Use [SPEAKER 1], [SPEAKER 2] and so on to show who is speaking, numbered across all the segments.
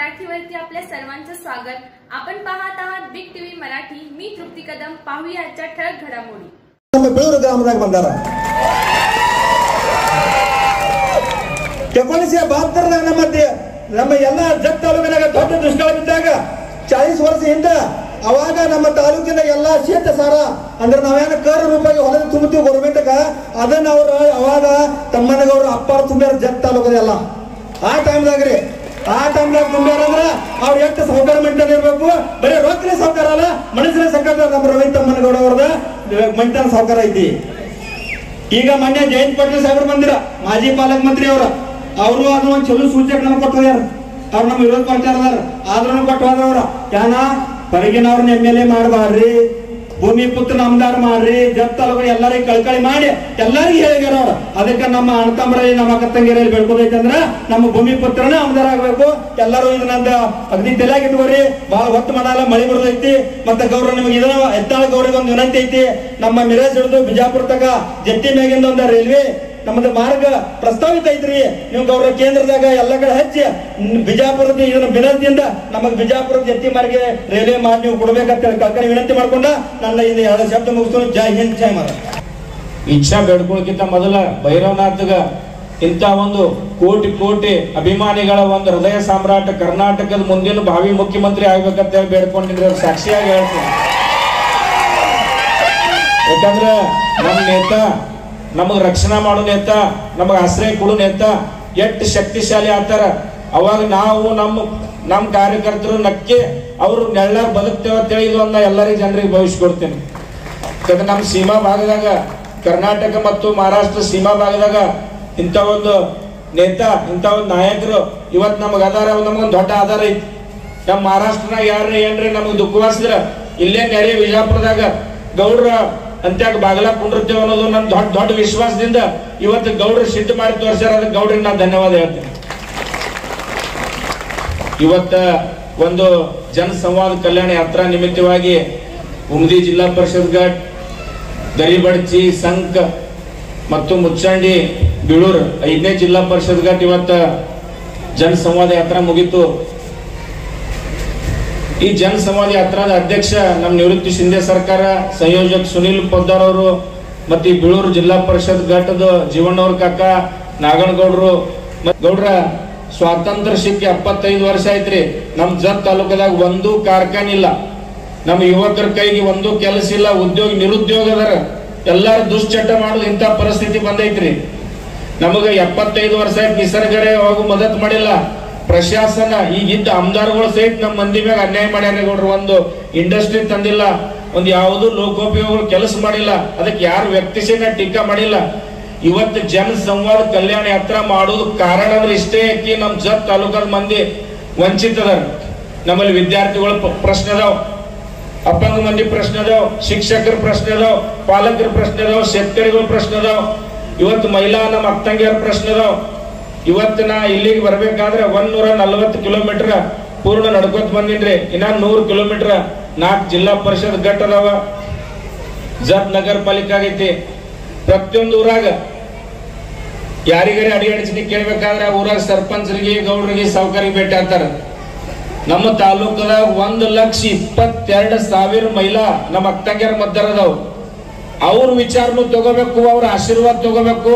[SPEAKER 1] मराठीवरती आपल्या सर्वांचं स्वागत। आपण पाहत आहात बिग टीव्ही मराठी। मी तृप्ती कदम। पाहूया आजच्या ठळक घडामोडी।
[SPEAKER 2] ನಮ್ಮ ಬೆಳೂರು ಗ್ರಾಮದಾಗ ಬಂದಾರ 1972ದಾಗ ನಮ್ಮ ಎಲ್ಲ ಜಗ್ ತಾಲೂಕಿನಾಗ ದೊಡ್ಡ ದುಷ್ಕಾಲ ಬಿದ್ದಾಗ 40 ವರ್ಷದಿಂದ ಅವಾಗ ನಮ್ಮ ತಾಲೂಕಿನ ಎಲ್ಲ ಶೇತ ಸಾರ ಅಂದ್ರೆ ನಾವೇನ ಕರ ರೂಪಾಯಿ ಹೊಲ ತುಂಬುತ್ತೀವಿ ಗೌರ್ಮೆಂಟ್ಗ ಅದನ್ನ ಅವರು ಅವಾಗ ತಮ್ಮನಗೌಡರು ಅಪ್ಪಾರ ತುಂಬ್ಯಾರ ಜಗ್ ತಾಲೂಕದ ಎಲ್ಲ ಆ ಟೈಮ್ದಾಗ್ರಿ ತುಂಬ್ಯಾರ ಅಂದ್ರ ಅವ್ರು ಎಷ್ಟು ಸಹಕಾರ ಮಂಟನ್ ಇರ್ಬೇಕು ಬರೀ ರೊಕ್ಕನೇ ಸಹಕಾರ ಅಲ್ಲ ಮನುಷ್ಯನ ಸಹಕಾರ ನಮ್ಮ ರವಿ ತಮ್ಮನಗೌಡ ಅವ್ರದ ಮಂಟನ್ ಸಹಕಾರ ಐತಿ ಈಗ ಮೊನ್ನೆ ಜಯಂತ್ ಪಾಟೀಲ್ ಸಾಹೇಬ್ರು ಬಂದಿರ ಮಾಜಿ ಪಾಲಕ ಮಂತ್ರಿ ಅವರು ಅದನ್ನ ಒಂದು ಚಲೋ ಸೂಚಕ ನಮ್ಗೆ ಕೊಟ್ಟು ಹೋಗ್ಯಾರ ಅವ್ರು ನಮ್ಮ ವಿರೋಧ ಪಕ್ಷ ಆದ್ರೂ ಕೊಟ್ಟು ಹೋದ್ರ ಅವ್ರ ಯಾನ ಹೊರಗಿನವ್ರನ್ನ MLA ಮಾಡಬಾರ್ರಿ ಭೂಮಿ ಪುತ್ರ ನಮ್ದಾರ ಮಾಡ್ರಿ ಜಗ್ ತಾಲೂಕು ಎಲ್ಲರಿಗೂ ಕಳ್ಕಳಿ ಮಾಡಿ ಎಲ್ಲರಿಗೂ ಹೇಳಿದಾರ ಅವ್ರ ಅದಕ್ಕೆ ನಮ್ಮ ಅಣ್ಣತಮ್ಮರಲ್ಲಿ ನಮ್ಮ ಅಕ್ಕ ತಂಗಿರಲ್ಲಿ ಬೆಳ್ಕೋಬೇಕಂದ್ರ ನಮ್ಮ ಭೂಮಿ ಪುತ್ರನ ಆಮದಾರ ಆಗ್ಬೇಕು ಎಲ್ಲರೂ ಇದನ್ನಂದ ಅಗ್ದಿ ತಲೆಯಾಗಿ ಇಟ್ಕೋರಿ ಬಹಳ ಹೊತ್ತು ಮಾಡಲ್ಲ ಮಳಿ ಬರೋದೈತಿ ಮತ್ತೆ ಗೌರವ ನಿಮಗೆ ಇದನ್ನ ಎತ್ತಾಳ ಗೌರಿಗೆ ಒಂದು ವಿನಂತಿ ಐತಿ ನಮ್ಮ ಮಿರಾಜ್ ಹಿಡಿದು ಬಿಜಾಪುರ ತಕ ಜಟ್ಟಿ ಮ್ಯಾಗಿಂದ ಒಂದು ರೈಲ್ವೆ ನಮ್ಮದು ಮಾರ್ಗ ಪ್ರಸ್ತಾವಿತ ಐತ್ರಿ ನೀವು ಗೌರವ ಕೇಂದ್ರದಾಗ ಎಲ್ಲ ಕಡೆ ಹಚ್ಚಿ ಬಿಜಾಪುರದ ಇದನ್ನ ವಿನಂತಿಯಿಂದ ನಮಗೆ ಬಿಜಾಪುರದ ಜಟ್ಟಿ ಮಾರ್ಗ ರೈಲ್ವೆ ಮಾಡಿ ನೀವು ಕೊಡ್ಬೇಕಂತ ಕಳ್ಕಳಿ ವಿನಂತಿ ಮಾಡ್ಕೊಂಡ ನನ್ನ ಇದು 2 ಶಬ್ದ ಮುಗಿಸ್ಕೊಂಡು ಜೈ ಹಿಂದ್ ಜೈ ಮಾರ
[SPEAKER 3] ಇಚ್ಛಾ ಬೇಡ್ಕೊಳ್ಳೋಕ್ಕಿಂತ ಮೊದಲ ಭೈರವನಾಥಗ ಇಂಥ ಒಂದು ಕೋಟಿ ಅಭಿಮಾನಿಗಳ ಒಂದು ಹೃದಯ ಸಾಮ್ರಾಟ ಕರ್ನಾಟಕದ ಮುಂದಿನ ಭಾವಿ ಮುಖ್ಯಮಂತ್ರಿ ಆಗ್ಬೇಕಂತ ಹೇಳಿ ಬೇಡ್ಕೊಂಡಿದ್ರೆ ಸಾಕ್ಷಿಯಾಗಿ ಹೇಳ್ತೀನಿ ಯಾಕಂದ್ರೆ ನಮ್ಮ ನೇತಾ ನಮಗ್ ರಕ್ಷಣಾ ಮಾಡೋ ನೇತಾ ನಮಗ್ ಆಶ್ರಯ ಕೊಡೋ ನೇತಾ ಎಷ್ಟು ಶಕ್ತಿಶಾಲಿ ಆತಾರ ಅವಾಗ ನಾವು ನಮ್ಮ ಕಾರ್ಯಕರ್ತರು ನಕ್ಕೆ ಅವರು ನೆಳ್ಳಾಗ ಬದುಕ್ತೇವೆ ಅಂತ ಹೇಳಿ ಇದನ್ನ ಎಲ್ಲರಿಗೂ ಜನರಿಗೆ ಭವಿಷ್ಯಕೊಡ್ತೇನೆ ಯಾಕಂದ್ರೆ ನಮ್ಮ ಸೀಮಾ ಭಾಗದಾಗ ಕರ್ನಾಟಕ ಮತ್ತು ಮಹಾರಾಷ್ಟ್ರ ಸೀಮಾ ಭಾಗದಾಗ ಇಂಥ ಒಂದು ನೇತಾ ಇಂಥ ಒಂದು ನಾಯಕರು ಇವತ್ತು ನಮಗ್ ಅದಾರ ನಮಗೊಂದು ದೊಡ್ಡ ಆಧಾರ ಐತಿ ನಮ್ಮ ಮಹಾರಾಷ್ಟ್ರನಾಗ ಯಾರೇ ಏನ್ರಿ ನಮಗ್ ದುಃಖವಾಸಿದ್ರ ಇಲ್ಲೇ ನೆರೆ ವಿಜಾಪುರದಾಗ ಗೌಡ್ರ ಅಂತ್ಯಾಗ ಬಾಗಲ ಕುಂಡಿರ್ತೇವೆ ಅನ್ನೋದು ನನ್ನ ದೊಡ್ಡ ವಿಶ್ವಾಸದಿಂದ ಇವತ್ತು ಗೌಡ್ರು ಸಿದ್ಧ ಮಾಡಿ ತೋರಿಸ್ಯಾರ ಅದಕ್ಕೆ ಗೌಡ್ರಿಗೆ ನಾನು ಧನ್ಯವಾದ ಹೇಳ್ತೀನಿ ಇವತ್ತ ಒಂದು ಜನ ಸಂವಾದ ಕಲ್ಯಾಣ ಯಾತ್ರಾ ನಿಮಿತ್ತವಾಗಿ ಉಮ್ದಿ ಜಿಲ್ಲಾ ಪರಿಷತ್ ಘಾಟ್ ದರಿಬಡ್ಚಿ ಸಂಕ್ ಮತ್ತು ಮುಚ್ಚಂಡಿ ಬೀಳೂರ್ 5ನೇ ಜಿಲ್ಲಾ ಪರಿಷತ್ ಘಾಟ್ ಇವತ್ತ ಜನ ಸಂವಾದ ಯಾತ್ರಾ ಮುಗಿತು ಈ ಜನ ಸಂವಾದ ಯಾತ್ರಾದ ಅಧ್ಯಕ್ಷ ನಮ್ಮ ನಿವೃತ್ತಿ ಶಿಂದೆ ಸರ್ಕಾರ ಸಂಯೋಜಕ ಸುನಿಲ್ ಪೊದ್ದಾರ್ ಅವರು ಮತ್ತೆ ಈ ಬೀಳೂರು ಜಿಲ್ಲಾ ಪರಿಷತ್ ಘಟದ ಜೀವಣ್ಣವ್ರ ಕಾಕ ನಾಗನಗೌಡರು ಗೌಡ್ರ ಸ್ವಾತಂತ್ರ್ಯ ಸಿಕ್ಕಿ 75 ವರ್ಷ ಆಯ್ತ್ರಿ ನಮ್ ಜತ್ ತಾಲೂಕದಾಗ ಒಂದು ಕಾರ್ಖಾನೆ ಇಲ್ಲ ನಮ್ಮ ಯುವಕರ ಕೈಗೆ ಒಂದು ಕೆಲಸ ಇಲ್ಲ ನಿರುದ್ಯೋಗ ಅದರ ಎಲ್ಲಾರು ದುಶ್ಚಟ ಮಾಡೋದು ಇಂಥ ಪರಿಸ್ಥಿತಿ ಬಂದೈತ್ರಿ ನಮಗ 75 ವರ್ಷ ಆಯ್ತು ನಿಸರ್ಗರೇ ಹೋಗು ಮದತ್ ಮಾಡಿಲ್ಲ ಪ್ರಶಾಸನ ಈಗಿದ್ದ ಆಮದಾರಗಳು ಸಹಿತ ನಮ್ಮ ಮಂದಿ ಮ್ಯಾಗ ಅನ್ಯಾಯ ಮಾಡ್ಯಾರ ಗೌಡ್ರು ಒಂದು ಇಂಡಸ್ಟ್ರಿ ತಂದಿಲ್ಲ ಒಂದು ಯಾವುದು ಲೋಕೋಪಯೋಗಗಳು ಕೆಲಸ ಮಾಡಿಲ್ಲ ಅದಕ್ಕೆ ಯಾರು ವ್ಯಕ್ತಿಸಿನ ಟೀಕಾ ಮಾಡಿಲ್ಲ ಇವತ್ತು ಜನ ಸಂವಾದ ಕಲ್ಯಾಣ ಯಾತ್ರಾ ಮಾಡೋದು ಕಾರಣ ಅಂದ್ರೆ ಇಷ್ಟೇ ಐತಿ ನಮ್ಮ ಜತ್ ತಾಲೂಕದ ಮಂದಿ ವಂಚಿತದ ನಮ್ಮಲ್ಲಿ ವಿದ್ಯಾರ್ಥಿಗಳ ಪ್ರಶ್ನೆ ಅದಾವ ಅಪಂಗ ಮಂದಿ ಪ್ರಶ್ನೆ ಅದಾವ ಶಿಕ್ಷಕರ ಪ್ರಶ್ನೆ ಅದಾವ ಪಾಲಕರ ಪ್ರಶ್ನೆ ಅದಾವ ಶೇತಕರಿಗಳ ಪ್ರಶ್ನೆ ಅದಾವ ಇವತ್ತು ಮಹಿಳಾ ನಮ್ಮ ಅಕ್ಕಂಗಿಯರ ಪ್ರಶ್ನೆ ಅದಾವ ಇವತ್ತು ನಾ ಇಲ್ಲಿಗೆ ಬರ್ಬೇಕಾದ್ರೆ 140 ಕಿಲೋಮೀಟರ್ ಪೂರ್ಣ ನಡ್ಕೋತ ಬಂದಿನ್ರಿ ಇನ್ನ 100 ಕಿಲೋಮೀಟರ್ 4 ಜಿಲ್ಲಾ ಪರಿಷತ್ ಘಟ್ಟ ಅದಾವ ಜತ್ ನಗರ ಪಾಲಿಕೆ ಆಗೈತಿ ಪ್ರತಿಯೊಂದು ಊರಾಗ ಯಾರಿಗಾರಿ ಅಡಿಗಡಿಸಿ ಕೇಳ್ಬೇಕಾದ್ರೆ ಊರಾಗ ಸರ್ಪಂಚರಿಗೆ ಗೌಡ್ರಿಗೆ ಸಾವುಕಾರಿಗೆ ಭೇಟಿ ಆಗ್ತಾರ ನಮ್ಮ ತಾಲೂಕದಾಗ 1,22,000 ಮಹಿಳಾ ನಮ್ಮ ಅಕ್ಕಂಗ್ಯಾರ ಮದ್ದಾರ ಅದಾವ ಅವ್ರ ವಿಚಾರನು ತಗೋಬೇಕು ಅವ್ರ ಆಶೀರ್ವಾದ ತಗೋಬೇಕು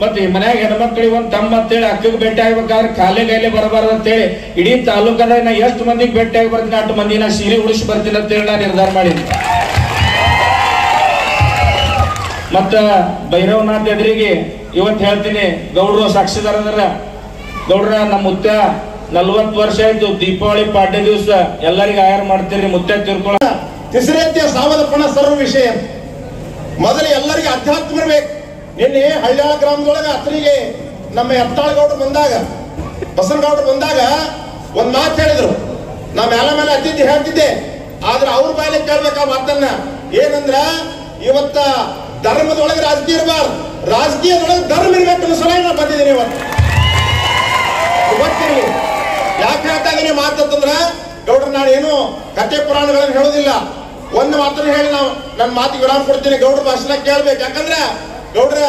[SPEAKER 3] ಮತ್ತೆ ಮನ್ಯಾಗ ಹೆಣ್ಮಕ್ಳಿಗೆ ಒಂದು ತಮ್ಮ ಅಂತೇಳಿ ಅಕ್ಕಗೆ ಭೇಟಿ ಆಗ್ಬೇಕಾದ್ರೆ ಕಾಲೇ ಬರಬಾರ್ದು ಅಂತೇಳಿ ಇಡೀ ತಾಲೂಕದಾಗ ನಾ ಎಷ್ಟು ಮಂದಿಗೆ ಭೇಟಿ ಆಗಿ ಬರ್ತೀನಿ ಅಷ್ಟು ಮಂದಿ ನಾ ಸೀರೆ ಉಳಿಸಿ ಬರ್ತೀನಿ ಅಂತೇಳಿ ನಾ ನಿರ್ಧಾರ ಮಾಡಿದ್ದೆ ಮತ್ತ ಭೈರವನಾಥ್ ಎದುರಿಗೆ ಇವತ್ತು ಹೇಳ್ತೀನಿ ಗೌಡ್ರು ಸಾಕ್ಷಿದಾರ ಗೌಡ್ರ ನಮ್ಮ ಮುತ್ತ 40 ವರ್ಷ ಆಯ್ತು ದೀಪಾವಳಿ ಪಾಡ್ಯ ದಿವಸ ಎಲ್ಲರಿಗೂ ಆಯಾರ ಮಾಡ್ತೀರಿ ಮುತ್ತ ತಿರ್ಕೊಳ್ಳ
[SPEAKER 4] ತಿಸರೇತಿಯ ಸಾವಧಪಣ ಸರ್ವ ವಿಷಯ ಮೊದಲು ಎಲ್ಲರಿಗೆ ಅಧ್ಯಾತ್ಮ ಇರ್ಬೇಕು ನಿನ್ನೆ ಹಳ್ಯಾಳ ಗ್ರಾಮದೊಳಗೆ ಅತ್ತನಿಗೆ ನಮ್ಮ ಎತ್ತಾಳಗೌಡರು ಬಂದಾಗ ಬಸನಗೌಡರು ಬಂದಾಗ ಒಂದ್ ಮಾತು ಹೇಳಿದ್ರು ನಾ ಮೇಲೆ ಅತಿಥಿ ಹೇಳ್ತಿದ್ದೆ ಆದ್ರೆ ಅವ್ರ ಬಾಯಲ್ಲಿ ಕೇಳ್ಬೇಕ ಮಾತನ್ನ ಏನಂದ್ರ ಇವತ್ತ ಧರ್ಮದೊಳಗೆ ರಾಜಕೀಯ ಇರಬಾರ್ದು ರಾಜಕೀಯದೊಳಗೆ ಧರ್ಮ ಇರ್ಬೇಕು ಅನ್ನೋ ಸಲಹೆ ನಾ ಬಂದಿದ್ದೀನಿ ಇವತ್ತಿರಲಿ ಯಾಕೆ ಹೇಳ್ತಾ ಇದೀನಿ ಮಾತಂದ್ರ ಗೌಡ್ರ ನಾನು ಏನು ಕಥೆ ಪುರಾಣಗಳನ್ನು ಹೇಳೋದಿಲ್ಲ ಒಂದು ಮಾತನ್ನು ಹೇಳಿ ನಾವು ನನ್ನ ಮಾತಿಗೆ ವಿರಾಮ ಕೊಡ್ತೀನಿ ಗೌಡ್ರ ಭಾಷಣ ಕೇಳ್ಬೇಕು ಯಾಕಂದ್ರೆ ಗೌಡ್ರ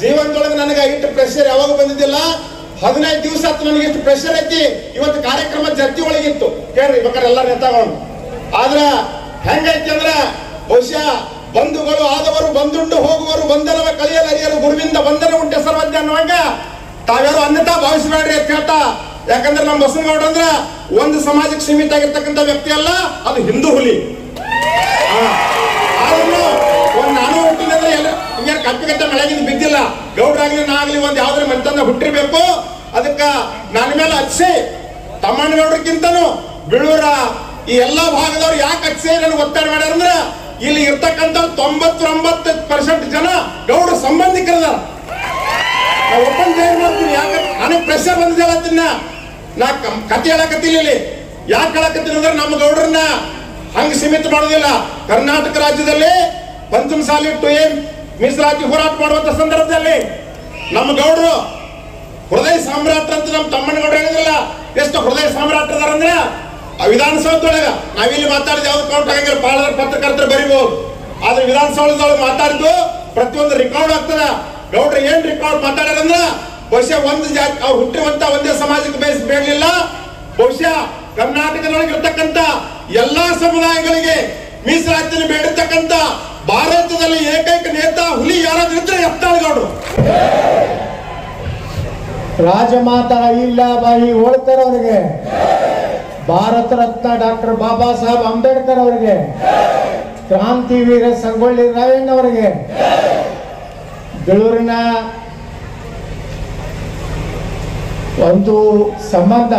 [SPEAKER 4] ಜೀವನದೊಳಗೆ ನನಗೆ ಇಟ್ಟು ಪ್ರೆಷರ್ ಯಾವಾಗ ಬಂದಿದ್ದಿಲ್ಲ 15 ದಿವಸ ನನಗೆ ಎಷ್ಟು ಪ್ರೆಷರ್ ಐತಿ. ಇವತ್ತು ಕಾರ್ಯಕ್ರಮ ಚರ್ಚೆ ಒಳಗಿತ್ತು ಕೇಳ್ರಿ ಬೇಕಾದ್ರೆ ಎಲ್ಲ ನೇತಾಗಳು. ಆದ್ರ ಹೆಂಗೈತಿ ಅಂದ್ರ ಬಹುಶಃ ಬಂಧುಗಳು ಆದವರು ಬಂದುಂಡು ಹೋಗುವರು ಬಂಧನವ ಕಳಿಯಲರಿಯಲು ಗುರುವಿಂದ ಬಂಧನ ಉಂಟೆ ಸರ್ವಜ್ಞ ಅನ್ನುವಾಗ ತಾವ್ಯಾರು ಅನ್ಯತಾ ಭಾವಿಸಬೇಡ್ರಿ ಅಂತ ಹೇಳ್ತಾ. ಯಾಕಂದ್ರೆ ನಮ್ಮ ಬಸವನಗೌಡ ಅಂದ್ರ ಒಂದು ಸಮಾಜಕ್ಕೆ ಸೀಮಿತ ಆಗಿರ್ತಕ್ಕಂಥ ವ್ಯಕ್ತಿ ಅಲ್ಲ, ಅದು ಹಿಂದೂ ಹುಲಿ. ನಾನು ಹುಟ್ಟಿದ್ರೆ ಹಿಂಗೆ ಕಪ್ಪಿ ಮಳೆಗಿಂದ ಬಿದ್ದಿಲ್ಲ. ಗೌಡ್ರಾಗ್ಲಿ ನಾಗ್ಲಿ ಒಂದ್ ಯಾವ್ದ್ರ ಮಂತಂದ ಹುಟ್ಟಿರ್ಬೇಕು. ಅದಕ್ಕ ನನ್ನ ಮೇಲೆ ಹಚ್ಚಿ ತಮ್ಮಣ್ಣಗೌಡ್ರಕ್ಕಿಂತನೂ ಬಿಳೂರ ಈ ಎಲ್ಲಾ ಭಾಗದವ್ರು ಯಾಕೆ ಹಚ್ಚಿ ನನಗೆ ಒತ್ತಡ ಮಾಡ್ಯಾರಂದ್ರ ಇಲ್ಲಿ ಇರ್ತಕ್ಕಂಥ 99% ಜನ ಗೌಡ ಸಂಬಂಧಿಕರದ. ನಾವು ಒಪ್ಪಂದ ಮಾಡ್ತೀನಿ. ಯಾಕೆ ನನಗೆ ಪ್ರೆಷರ್ ಬಂದಿದೆ ಹೇಳತ್ತೀನ. ನಾ ಕತೆ ಹೇಳಕತ್ತಿಲ್ಲ ಇಲ್ಲಿ. ಯಾಕೆ ಹೇಳಕತ್ತೀನಿ ಅಂದ್ರೆ ನಮ್ಮ ಗೌಡ್ರನ್ನ ಹಂಗ ಸೀಮಿತ ಮಾಡೋದಿಲ್ಲ. ಕರ್ನಾಟಕ ರಾಜ್ಯದಲ್ಲಿ ಪಂಚಮಸಾಲಿ ಮೀಸಲಾತಿ ಹೋರಾಟ ಮಾಡುವಂತ ಸಂದರ್ಭದಲ್ಲಿ ನಮ್ಮ ಗೌಡರು ಹೃದಯ ಸಾಮ್ರಾಟ್ರ ಅಂತ ನಮ್ಮ ತಮ್ಮಣ್ಣಗೌಡರು ಹೇಳಿದ್ರಲ್ಲ. ಎಷ್ಟು ಹೃದಯ ಸಾಮ್ರಾಟ್ರದಾರಂದ್ರೆ ವಿಧಾನಸೌಧದೊಳಗ ನಾವಿಲ್ಲಿ ಮಾತಾಡಿದ ಯಾವ್ದು ಕೌಂಟ್ ಆಗಂಗಿಲ್ಲ, ಪಾಳದ ಪತ್ರಕರ್ತರು ಬರಿಬಹುದು. ಆದ್ರೆ ವಿಧಾನಸೌಧದೊಳಗೆ ಮಾತಾಡಿದ್ದು ಪ್ರತಿಯೊಂದು ರೆಕಾರ್ಡ್ ಆಗ್ತದ. ಗೌಡ್ರ ಏನ್ ರೆಕಾರ್ಡ್ ಮಾತಾಡ್ಯಾರಂದ್ರ ಬಹುಶಃ ಒಂದು ಜಾತಿ ಅವ್ರು ಹುಟ್ಟಿರುವಂತ ಒಂದೇ ಸಮಾಜಕ್ಕೆ ಬೇಡಲಿಲ್ಲ. ಬಹುಶಃ ಕರ್ನಾಟಕದೊಳಗೆ ಇರ್ತಕ್ಕಂಥ ಎಲ್ಲಾ ಸಮುದಾಯಗಳಿಗೆ ಮೀಸಲಾತಿಯನ್ನು ಬೇಡಿರ್ತಕ್ಕಂಥ ಭಾರತದಲ್ಲಿ ಏಕೈಕ ನೇತಾ ಹುಲಿ ಯಾರಾದ್ರೂ ಇದ್ರೆ ಯತ್ನಾಳ್.
[SPEAKER 5] ರಾಜಮಾತಾ ಇಲ್ಲಾಬಾಯಿ ಹೋಳ್ಕರ್ ಅವರಿಗೆ, ಭಾರತ ರತ್ನ ಡಾಕ್ಟರ್ ಬಾಬಾ ಸಾಹೇಬ್ ಅಂಬೇಡ್ಕರ್ ಅವರಿಗೆ, ಕ್ರಾಂತಿ ವೀರ ಸಂಗೊಳ್ಳಿ ರಾಯಣ್ಣ ಅವರಿಗೆ, ಬೆಳೂರಿನ ಒಂದು ಸಂಬಂಧ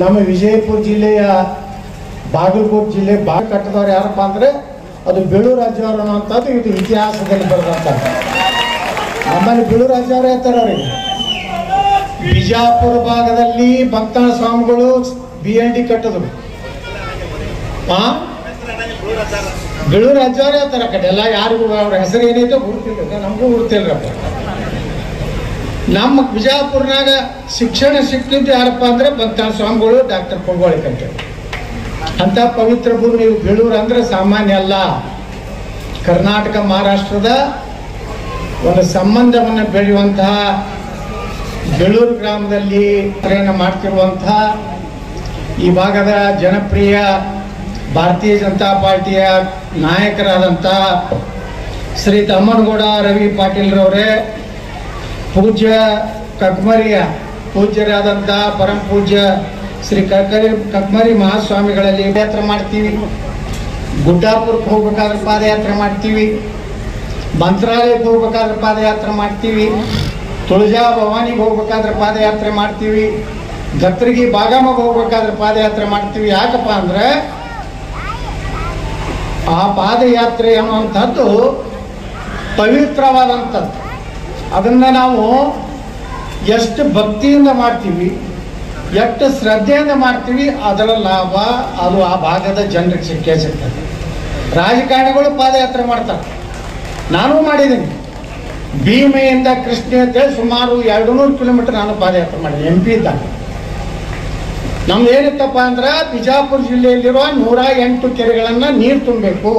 [SPEAKER 5] ನಮ್ಮ ವಿಜಯಪುರ ಜಿಲ್ಲೆಯ ಬಾಗಲಕೋಟೆ ಜಿಲ್ಲೆ ಕಟ್ಟದವ್ರು ಯಾರಪ್ಪ ಅಂದ್ರೆ ಅದು ಬೆಳೂರು ರಾಜವರು ಅನ್ನುವಂಥದ್ದು ಇದು ಇತಿಹಾಸದಲ್ಲಿ ಬರೆದಂತ. ನಮ್ಮಲ್ಲಿ ಬೆಳೂರು ರಾಜವರು ಹೇಳ್ತಾರೆ ಅವರಿಗೆ. ಬಿಜಾಪುರ ಭಾಗದಲ್ಲಿ ಭಕ್ತಾಳ ಸ್ವಾಮಿಗಳು BND ಕಟ್ಟದ್ರು. ಬೆಳೂರು ರಾಜವರು ಹೇಳ್ತಾರೆ ಕಡೆ ಎಲ್ಲ. ಯಾರಿಗೂ ಅವ್ರ ಹೆಸರು ಏನೈತೆ ಗುರುತಿಲ್ಲ, ನಮಗೂ ಗುರುತಿಲ್ರಪ್ಪ. ನಮ್ಮ ಬಿಜಾಪುರ್ನಾಗ ಶಿಕ್ಷಣ ಸಿಕ್ಕಿದ್ದು ಯಾರಪ್ಪ ಅಂದ್ರೆ ಭಕ್ತಾಳ ಸ್ವಾಮಿಗಳು, ಡಾಕ್ಟರ್ ಪೊಂಗೋಳಿ ಕಟ್ಟೆ. ಅಂತ ಪವಿತ್ರ ಭೂಮಿ ಬೆಳೂರು ಅಂದ್ರೆ ಸಾಮಾನ್ಯ ಅಲ್ಲ. ಕರ್ನಾಟಕ ಮಹಾರಾಷ್ಟ್ರದ ಒಂದು ಸಂಬಂಧವನ್ನು ಬೆಳೆಯುವಂತಹ ಬೆಳೂರು ಗ್ರಾಮದಲ್ಲಿ ಪ್ರಯಾಣ ಮಾಡ್ತಿರುವಂತಹ ಈ ಭಾಗದ ಜನಪ್ರಿಯ ಭಾರತೀಯ ಜನತಾ ಪಾರ್ಟಿಯ ನಾಯಕರಾದಂತಹ ಶ್ರೀ ತಮ್ಮನಗೌಡ ರವಿ ಪಾಟೀಲ್ರವರೇ, ಪೂಜ್ಯ ಕಕ್ಮರಿಯ ಪೂಜ್ಯರಾದಂತಹ ಪರಮ ಪೂಜ್ಯ ಶ್ರೀ ಕಕ್ಮರಿ ಮಹಾಸ್ವಾಮಿಗಳಲ್ಲಿ ಪಾದಯಾತ್ರೆ ಮಾಡ್ತೀವಿ. ಗುಡ್ಡಾಪುರಕ್ಕೆ ಹೋಗ್ಬೇಕಾದ್ರೆ ಪಾದಯಾತ್ರೆ ಮಾಡ್ತೀವಿ. ಮಂತ್ರಾಲಯಕ್ಕೆ ಹೋಗ್ಬೇಕಾದ್ರೆ ಪಾದಯಾತ್ರೆ ಮಾಡ್ತೀವಿ. ತುಳಜಾ ಭವಾನಿಗೆ ಹೋಗ್ಬೇಕಾದ್ರೆ ಪಾದಯಾತ್ರೆ ಮಾಡ್ತೀವಿ. ಗತ್ರಿಗಿ ಬಾಗಾಮಗೆ ಹೋಗ್ಬೇಕಾದ್ರೆ ಪಾದಯಾತ್ರೆ ಮಾಡ್ತೀವಿ. ಯಾಕಪ್ಪ ಅಂದ್ರೆ ಆ ಪಾದಯಾತ್ರೆ ಅನ್ನುವಂಥದ್ದು ಪವಿತ್ರವಾದಂಥದ್ದು. ಅದನ್ನ ನಾವು ಎಷ್ಟು ಭಕ್ತಿಯಿಂದ ಮಾಡ್ತೀವಿ, ಎಷ್ಟು ಶ್ರದ್ಧೆಯಿಂದ ಮಾಡ್ತೀವಿ, ಅದರ ಲಾಭ ಅದು ಆ ಭಾಗದ ಜನರಿಗೆ ಸಿಕ್ಕೇ ಸಿಗ್ತದೆ. ರಾಜಕಾರಣಿಗಳು ಪಾದಯಾತ್ರೆ ಮಾಡ್ತಾರೆ, ನಾನು ಮಾಡಿದ್ದೀನಿ. ಭೀಮೆಯಿಂದ ಕೃಷ್ಣ ಅಂತೇಳಿ ಸುಮಾರು 200 ಕಿಲೋಮೀಟರ್ ನಾನು ಪಾದಯಾತ್ರೆ ಮಾಡಿದ್ದೀನಿ MP ಇದ್ದಾಗ. ನಮ್ದು ಏನಿತ್ತಪ್ಪ ಅಂದ್ರೆ ಬಿಜಾಪುರ ಜಿಲ್ಲೆಯಲ್ಲಿರುವ 108 ಕೆರೆಗಳನ್ನ ನೀರು ತುಂಬಬೇಕು,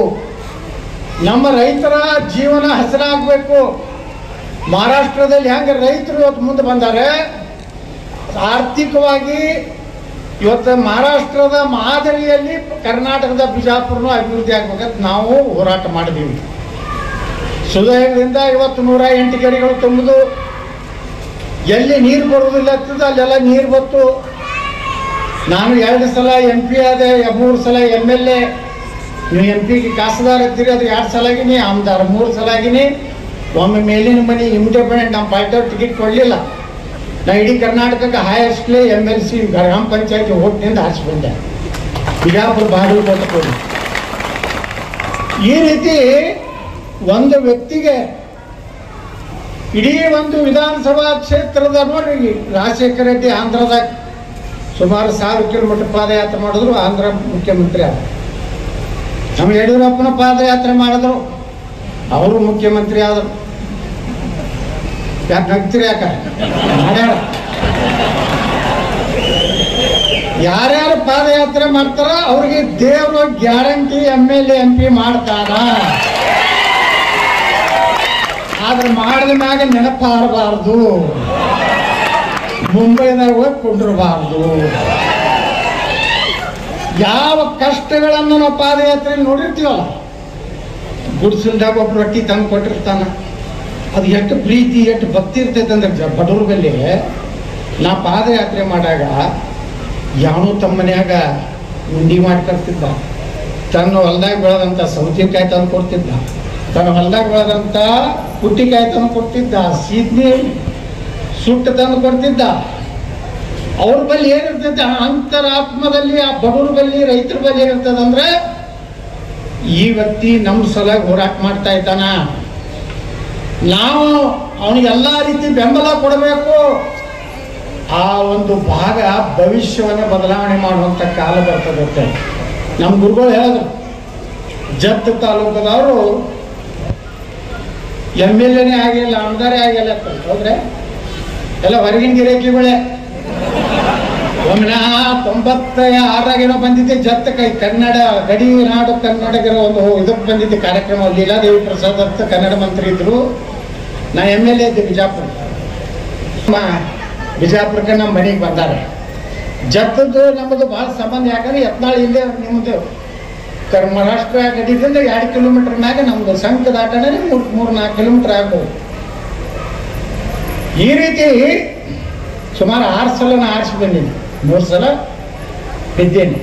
[SPEAKER 5] ನಮ್ಮ ರೈತರ ಜೀವನ ಹಸನಾಗಬೇಕು. ಮಹಾರಾಷ್ಟ್ರದಲ್ಲಿ ಹೆಂಗೆ ರೈತರು ಇವತ್ತು ಮುಂದೆ ಬಂದಾರೆ, ಆರ್ಥಿಕವಾಗಿ ಇವತ್ತು ಮಹಾರಾಷ್ಟ್ರದ ಮಾದರಿಯಲ್ಲಿ ಕರ್ನಾಟಕದ ಬಿಜಾಪುರನು ಅಭಿವೃದ್ಧಿ ಆಗ್ಬೇಕಂತ ನಾವು ಹೋರಾಟ ಮಾಡಿದೀವಿ. ಸುದಯದಿಂದ ಇವತ್ತು 108 ಕೆರೆಗಳು ತುಂಬುದು, ಎಲ್ಲಿ ನೀರು ಬರುವುದಿಲ್ಲ ಅಲ್ಲೆಲ್ಲ ನೀರು ಬತ್ತು. ನಾನು 2 ಸಲ MP ಆದೆ, 3 ಸಲ MLA. ನೀವು MP ಕಾಸುದಾರ ಇದ್ದೀರಿ, ಅದು 2 ಸಲ ಆಗಿನಿ, ಆಮದಾರ 3 ಸಲ ಆಗಿನಿ. ಒಮ್ಮೆ ಮೇಲಿನ ಮನೆ ಇಂಡಿಪೆಂಡೆಂಟ್ ನಮ್ಮ ಪಾರ್ಟಿಯವ್ರು ಟಿಕೆಟ್ ಕೊಡಲಿಲ್ಲ. ನಾ ಇಡೀ ಕರ್ನಾಟಕಕ್ಕೆ ಹೈಯೆಸ್ಟ್ಲಿ MLC ಗ್ರಾಮ ಪಂಚಾಯತಿ ಓಟ್ನಿಂದ ಆರಿಸಿ ಬಂದೆ, ಬಿಜಾಪುರ ಬಾಗಲಕೋಟೆ ಹೋಗಿ. ಈ ರೀತಿ ಒಂದು ವ್ಯಕ್ತಿಗೆ ಇಡೀ ಒಂದು ವಿಧಾನಸಭಾ ಕ್ಷೇತ್ರದ ನೋಡಿ, ರಾಜಶೇಖರ ರೆಡ್ಡಿ ಆಂಧ್ರದಾಗ ಸುಮಾರು 1000 ಕಿಲೋಮೀಟರ್ ಪಾದಯಾತ್ರೆ ಮಾಡಿದ್ರು, ಆಂಧ್ರ ಮುಖ್ಯಮಂತ್ರಿ ಆದರು. ನಮ್ಮ ಯಡಿಯೂರಪ್ಪನ ಪಾದಯಾತ್ರೆ ಮಾಡಿದ್ರು, ಅವರು ಮುಖ್ಯಮಂತ್ರಿ ಆದರು. ಯಾಕೆ ನಗ್ತೀರಿ? ಯಾಕ ಮಾಡ್ಯಾರ. ಯಾರ್ಯಾರು ಪಾದಯಾತ್ರೆ ಮಾಡ್ತಾರ ಅವ್ರಿಗೆ ದೇವರು ಗ್ಯಾರಂಟಿ MLA MP ಮಾಡ್ತಾರ. ಆದ್ರೆ ಮಾಡಿದ ಮ್ಯಾಗ ನೆನಪಾರಬಾರ್ದು. ಮುಂಬೈದಾಗ ಹೋಗಿ ಕುಂಡಿರಬಾರ್ದು. ಯಾವ ಕಷ್ಟಗಳನ್ನು ನಾವು ಪಾದಯಾತ್ರೆ ನೋಡಿರ್ತೀವಲ್ಲ, ಗುಡ್ಸಲ್ದಾಗ ಒಬ್ಬ ರೊಟ್ಟಿ ತಂದು ಕೊಟ್ಟಿರ್ತಾನ, ಅದು ಎಷ್ಟು ಪ್ರೀತಿ ಎಷ್ಟು ಭಕ್ತಿ ಇರ್ತೈತೆ ಅಂದ್ರೆ ಬಡವ್ರ ಬಲ್ಲಿ. ನಾ ಪಾದಯಾತ್ರೆ ಮಾಡಾಗ ಯಾವನು ತಮ್ಮ ಮನ್ಯಾಗ ಉಂಡಿ ಮಾಡಿ ತರ್ತಿದ್ದ, ತನ್ನ ಹೊಲ್ದಾಗ ಬೆಳೆದಂಥ ಸೌತೆಕಾಯಿ ತಂದು ಕೊಡ್ತಿದ್ದ, ತನ್ನ ಹೊಲ್ದಾಗ ಬೆಳೆದಂಥ ಪುಟ್ಟಿಕಾಯಿ ತಂದು ಕೊಡ್ತಿದ್ದ, ಸೀದ್ನಿ ಸುಟ್ಟು ತಂದು ಕೊಡ್ತಿದ್ದ. ಅವ್ರ ಬಳಿ ಏನಿರ್ತೈತೆ ಅಂತರಾತ್ಮದಲ್ಲಿ, ಆ ಬಡವ್ರ ಬಳಿ ರೈತರ ಬಳಿ ಏನಿರ್ತದಂದ್ರೆ ಈ ವ್ಯಕ್ತಿ ನಮ್ಮ ಸಲುವಾಗಿ ಹೋರಾಟ ಮಾಡ್ತಾ ಇದ್ದಾನ, ನಾವು ಅವನಿಗೆ ಎಲ್ಲ ರೀತಿ ಬೆಂಬಲ ಕೊಡಬೇಕು. ಆ ಒಂದು ಭಾಗ ಭವಿಷ್ಯವನ್ನು ಬದಲಾವಣೆ ಮಾಡುವಂಥ ಕಾಲ ಬರ್ತದೆ. ನಮ್ಮ ಗುರುಗಳು ಹೇಳಿದ್ರು, ಜತ್ ತಾಲೂಕದವರು MLA ಆಗಿಲ್ಲ, ಆಮದಾರೇ ಆಗಿಲ್ಲ ಅಂತ ಹೋದ್ರೆ ಎಲ್ಲ ಹೊರಗಿನ ಗಿರಾಕಿಗಳೇ. ಒಮ್ಮೆ 96 ಬಂದಿದ್ದೆ ಜತ್ ಕನ್ನಡ ಗಡಿ ನಾಡು ಕನ್ನಡಿಗರ ಒಂದು ಇದಕ್ಕೆ ಬಂದಿದ್ದೆ ಕಾರ್ಯಕ್ರಮ. ಲೀಲಾದೇವಿ ಪ್ರಸಾದ್ ಅಂತ ಕನ್ನಡ ಮಂತ್ರಿ ಇದ್ರು, ನಾ MLA ಇದ್ದೆ ಬಿಜಾಪುರ. ಬಿಜಾಪುರಕ್ಕೆ ನಮ್ಮ ಮನೆಗೆ ಬಂದಾರೆ. ಜತ್ತದ್ದು ನಮ್ಮದು ಭಾಳ ಸಂಬಂಧ. ಯಾಕಂದ್ರೆ ಯತ್ನಾಳ್ ಇಲ್ಲೇ ನಿಮ್ಮದು ಮಹಾರಾಷ್ಟ್ರ ಗಡಿದಿಂದ 2 ಕಿಲೋಮೀಟರ್ ಮ್ಯಾಗ ನಮ್ದು ಸಂಘ ದಾಟಣೆ 3-4 ಕಿಲೋಮೀಟರ್ ಆಗ್ಬೋದು. ಈ ರೀತಿ ಸುಮಾರು 6 ಸಲ ನಾ ಆರಿಸಿ ಬಂದೀನಿ, 3 ಸಲ ಬಿದ್ದೇನೆ.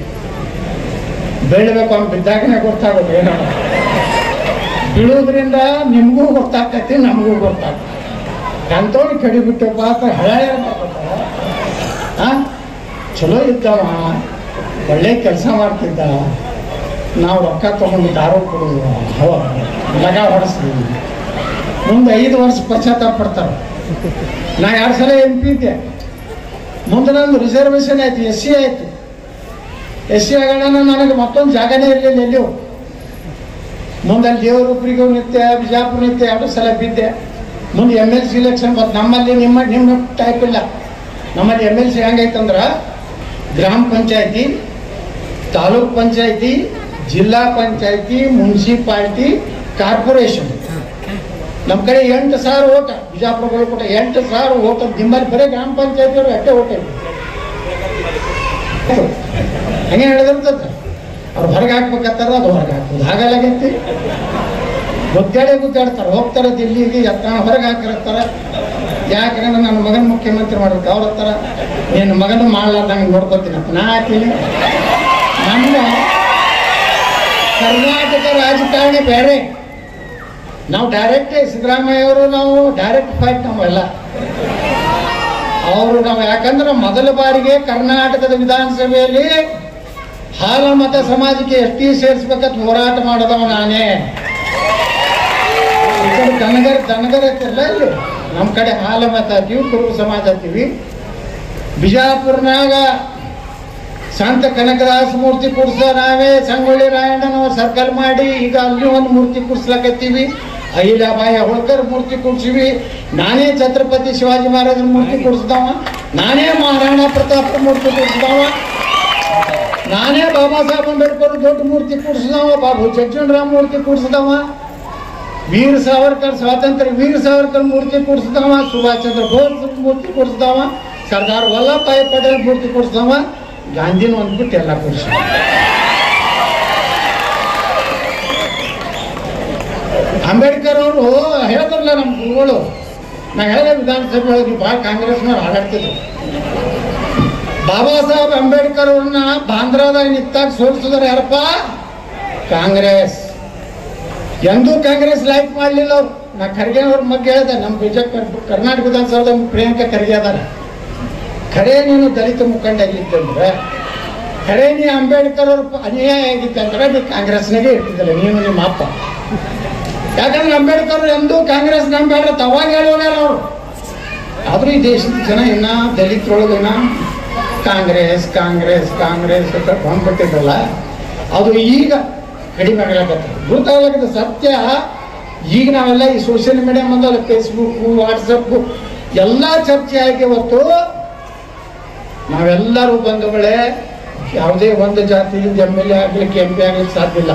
[SPEAKER 5] ಬೀಳಬೇಕು ಅಂತ ಬಿದ್ದಾಗನೇ ಗೊತ್ತಾಗೋದು ಏನೋ. ಬೀಳೋದ್ರಿಂದ ನಿಮಗೂ ಗೊತ್ತಾಗ್ತೈತಿ, ನಮಗೂ ಗೊತ್ತಾಗ್ತೈತಿ. ಅಂಥವ್ರು ಕಡಿಬಿಟ್ಟಪ್ಪ ಅಂತ ಹಳೆ ಚಲೋ ಇದ್ದವ, ಒಳ್ಳೆ ಕೆಲಸ ಮಾಡ್ತಿದ್ದ, ನಾವು ರೊಕ್ಕ ತಗೊಂಡು ದಾರು ಕೊಡೋದು, ಲಗ ಹೊಡೆಸ್ತೀವಿ. ಮುಂದೆ 5 ವರ್ಷ ಪಶ್ಚಾತ್ತಾಪ ಪಡ್ತಾರೆ. ನಾ 2 ಸಲ MP ಇದ್ದೆ. ಮುಂದೆ ನಂದು ರಿಸರ್ವೇಷನ್ ಆಯ್ತು, SC ಆಯ್ತು. SC ಆಗೋಣ ನನಗೆ ಮತ್ತೊಂದು ಜಾಗನೇ ಇರಲಿಲ್ಲ ಎಲ್ಲಿಯೂ. ಮುಂದೆ ಅಲ್ಲಿ ದೇವರೊಬ್ಬರಿಗೂ ನಿತ್ಯ, ಬಿಜಾಪುರ ನಿತ್ಯ 2 ಸಲ ಬಿದ್ದೆ. ಮುಂದೆ MLC ಇಲೆಕ್ಷನ್ ಬಂತು. ನಮ್ಮಲ್ಲಿ ನಿಮ್ಮ ಟೈಪ್ ಇಲ್ಲ. ನಮ್ಮಲ್ಲಿ MLC ಹೆಂಗೈತಂದ್ರೆ ಗ್ರಾಮ ಪಂಚಾಯತಿ, ತಾಲೂಕ್ ಪಂಚಾಯತಿ, ಜಿಲ್ಲಾ ಪಂಚಾಯತಿ, ಮುನ್ಸಿಪಾಲಿಟಿ, ಕಾರ್ಪೊರೇಷನ್. ನಮ್ಮ ಕಡೆ 8,000 ಓಟ, ಬಿಜಾಪುರಗಳು ಕೂಡ 8,000 ಓಟ. ನಿಮ್ಮಲ್ಲಿ ಬರೀ ಗ್ರಾಮ ಪಂಚಾಯತಿಯವರು ಅಷ್ಟೇ ಓಟ ಇದೆ. ಹಂಗೆ ಹೇಳಿದಿರ್ತದೆ. ಅವ್ರು ಹೊರಗೆ ಹಾಕ್ಬೇಕಂತಾರ, ಅದು ಹೊರಗೆ ಹಾಕೋದು ಹಾಗಾಗೈತಿ. ಗುದ್ದಾಡ್ತಾರೆ, ಹೋಗ್ತಾರೆ ದಿಲ್ಲಿಗೆ, ಹೊರಗೆ ಹಾಕಿರ್ತಾರೆ. ಯಾಕಂದ್ರೆ ನನ್ನ ಮಗನ ಮುಖ್ಯಮಂತ್ರಿ ಮಾಡ್ಬೇಕು. ಅವ್ರ ಹತ್ತಾರ ನಿನ್ನ ಮಗನು ಮಾಡ್ಲಾರ್ದಂಗೆ ನೋಡ್ಕೊತೀನಿ ಅಂತ ನಾ ಹಾಕ್ತೀನಿ. ನಮ್ಮ ಕರ್ನಾಟಕ ರಾಜಕಾರಣಿ ಬೇರೆ. ನಾವು ಡೈರೆಕ್ಟ್ ಸಿದ್ದರಾಮಯ್ಯ ಅವರು, ನಾವು ಡೈರೆಕ್ಟ್ ಫೈಟ್ ನಾವೆಲ್ಲ ಅವರು. ನಾವು ಯಾಕಂದ್ರೆ ಮೊದಲ ಬಾರಿಗೆ ಕರ್ನಾಟಕದ ವಿಧಾನಸಭೆಯಲ್ಲಿ ಹಾಲ ಮತ ಸಮಾಜಕ್ಕೆ ST ಸೇರಿಸ್ಬೇಕಂತ ಹೋರಾಟ ಮಾಡೋದವ ನಾನೇ. ದನಗರ ಐತಿಲ್ಲ ಇಲ್ಲಿ, ನಮ್ಮ ಕಡೆ ಹಾಲ ಮತ ಅಂತೀವಿ, ಕುರುಬ ಸಮಾಜ ಅಂತೀವಿ. ಬಿಜಾಪುರ್ನಾಗ ಸಂತ ಕನಕದಾಸ ಮೂರ್ತಿ ಕೂಡ್ಸ ನಾವೇ, ಸಂಗೊಳ್ಳಿ ರಾಯಣ್ಣನವ್ರು ಸರ್ಕಲ್ ಮಾಡಿ ಈಗ ಅಲ್ಲಿ ಒಂದು ಮೂರ್ತಿ ಕೂಡ್ಸ್ಲಾಕತ್ತೀವಿ. ಅಹಿಲಾಬಾಯಿ ಹೋಳ್ಕರ್ ಮೂರ್ತಿ ಕೂಡ್ಸಿವಿ. ನಾನೇ ಛತ್ರಪತಿ ಶಿವಾಜಿ ಮಹಾರಾಜರ ಮೂರ್ತಿ ಕೂಡಿಸ್ದವ, ನಾನೇ ಮಹಾರಾಣಾ ಪ್ರತಾಪ್ ಮೂರ್ತಿ ಕೂಡಿಸ್ದವ, ನಾನೇ ಬಾಬಾ ಸಾಹೇಬ್ ಅಂಬೇಡ್ಕರ್ ದೊಡ್ಡ ಮೂರ್ತಿ ಕೂಡಿಸ್ದವ, ಬಾಬು ಜಗ್ಜೀವನರಾಮ್ ಮೂರ್ತಿ ಕೂಡಿಸ್ದವ, ವೀರ ಸಾವರ್ಕರ್ ಸ್ವಾತಂತ್ರ್ಯ ವೀರ ಸಾವರ್ಕರ್ ಮೂರ್ತಿ ಕೂಡಿಸ್ದವ, ಸುಭಾಷ್ ಚಂದ್ರ ಬೋಸ್ ಮೂರ್ತಿ ಕೂಡಿಸ್ದವ, ಸರ್ದಾರ್ ವಲ್ಲಭಭಾಯಿ ಪಟೇಲ್ ಮೂರ್ತಿ ಕೂಡಿಸ್ದವ, ಗಾಂಧಿನ ಅಂದ್ಬಿಟ್ಟು ಎಲ್ಲ ಕೂಡಿಸ್ದವ. ಅಂಬೇಡ್ಕರ್ ಅವರು ಹೇಳಿದ್ರಲ್ಲ ನಮ್ಮ ಗುರುಗಳು. ನಾ ಹೇಳಿದೆ ವಿಧಾನಸಭೆ ಒಳಗೆ ಭಾಳ ಕಾಂಗ್ರೆಸ್ನವ್ರು ಆಡಾಡ್ತಿದ್ರು. ಬಾಬಾ ಸಾಹೇಬ್ ಅಂಬೇಡ್ಕರ್ ಅವ್ರನ್ನ ಬಾಂದ್ರಾದಾಗ ನಿಂತಾಗ ಸೋಲಿಸಿದ್ರು ಯಾರಪ್ಪ? ಕಾಂಗ್ರೆಸ್. ಎಂದೂ ಕಾಂಗ್ರೆಸ್ ಲೈಕ್ ಮಾಡಲಿಲ್ಲ ಅವ್ರು. ನಾ ಖರ್ಗೆ ಅವ್ರ ಬಗ್ಗೆ ಹೇಳಿದೆ, ನಮ್ಮ ಕರ್ನಾಟಕ ವಿಧಾನಸಭಾದ ಪ್ರಿಯಾಂಕಾ ಖರ್ಗೆ ಅದಾರ. ಖರೆ ನೀನು ದಲಿತ ಮುಖಂಡ ಆಗಿದ್ದಂದ್ರೆ, ಖರೆ ನೀ ಅಂಬೇಡ್ಕರ್ ಅವ್ರ ಅನ್ಯಾಯ ಆಗಿತ್ತಂದ್ರೆ ನೀ ಕಾಂಗ್ರೆಸ್ನಾಗೆ ಇರ್ತಿದ್ದಲ್ಲ ನೀನು ನಿಮ್ಮ ಅಪ್ಪ. ಯಾಕಂದ್ರೆ ಅಂಬೇಡ್ಕರ್ ಎಂದೂ ಕಾಂಗ್ರೆಸ್ ನಂಬೇಡ್ರ ತವಾಗ ಹೇಳೋಣ ಅವರು. ಆದ್ರೂ ಈ ದೇಶದ ಜನ ಇನ್ನ ದಲಿತರೊಳಗಿನ ಕಾಂಗ್ರೆಸ್ ಕಾಂಗ್ರೆಸ್ ಕಾಂಗ್ರೆಸ್ ಅಂತ ಬಂದ್ಬಿಟ್ಟಿದ್ರಲ್ಲ, ಅದು ಈಗ ಕಡಿಮೆ ಆಗ್ಲಾಕತ್ತ, ಗುರುತಾಗ್ಲಾಕತ್ತ ಸತ್ಯ. ಈಗ ನಾವೆಲ್ಲ ಈ ಸೋಷಿಯಲ್ ಮೀಡಿಯಾ ಬಂದಲ್ಲ, ಫೇಸ್ಬುಕ್, ವಾಟ್ಸಪ್ ಎಲ್ಲ ಚರ್ಚೆ ಆಗಿ ಹೊತ್ತು ನಾವೆಲ್ಲರೂ ಬಂಧುಗಳೇ ಯಾವುದೇ ಒಂದು ಜಾತಿಯಿಂದ MLA ಆಗ್ಲಿಕ್ಕೆ MP ಆಗ್ಲಿಕ್ಕೆ ಸಾಧ್ಯ ಇಲ್ಲ.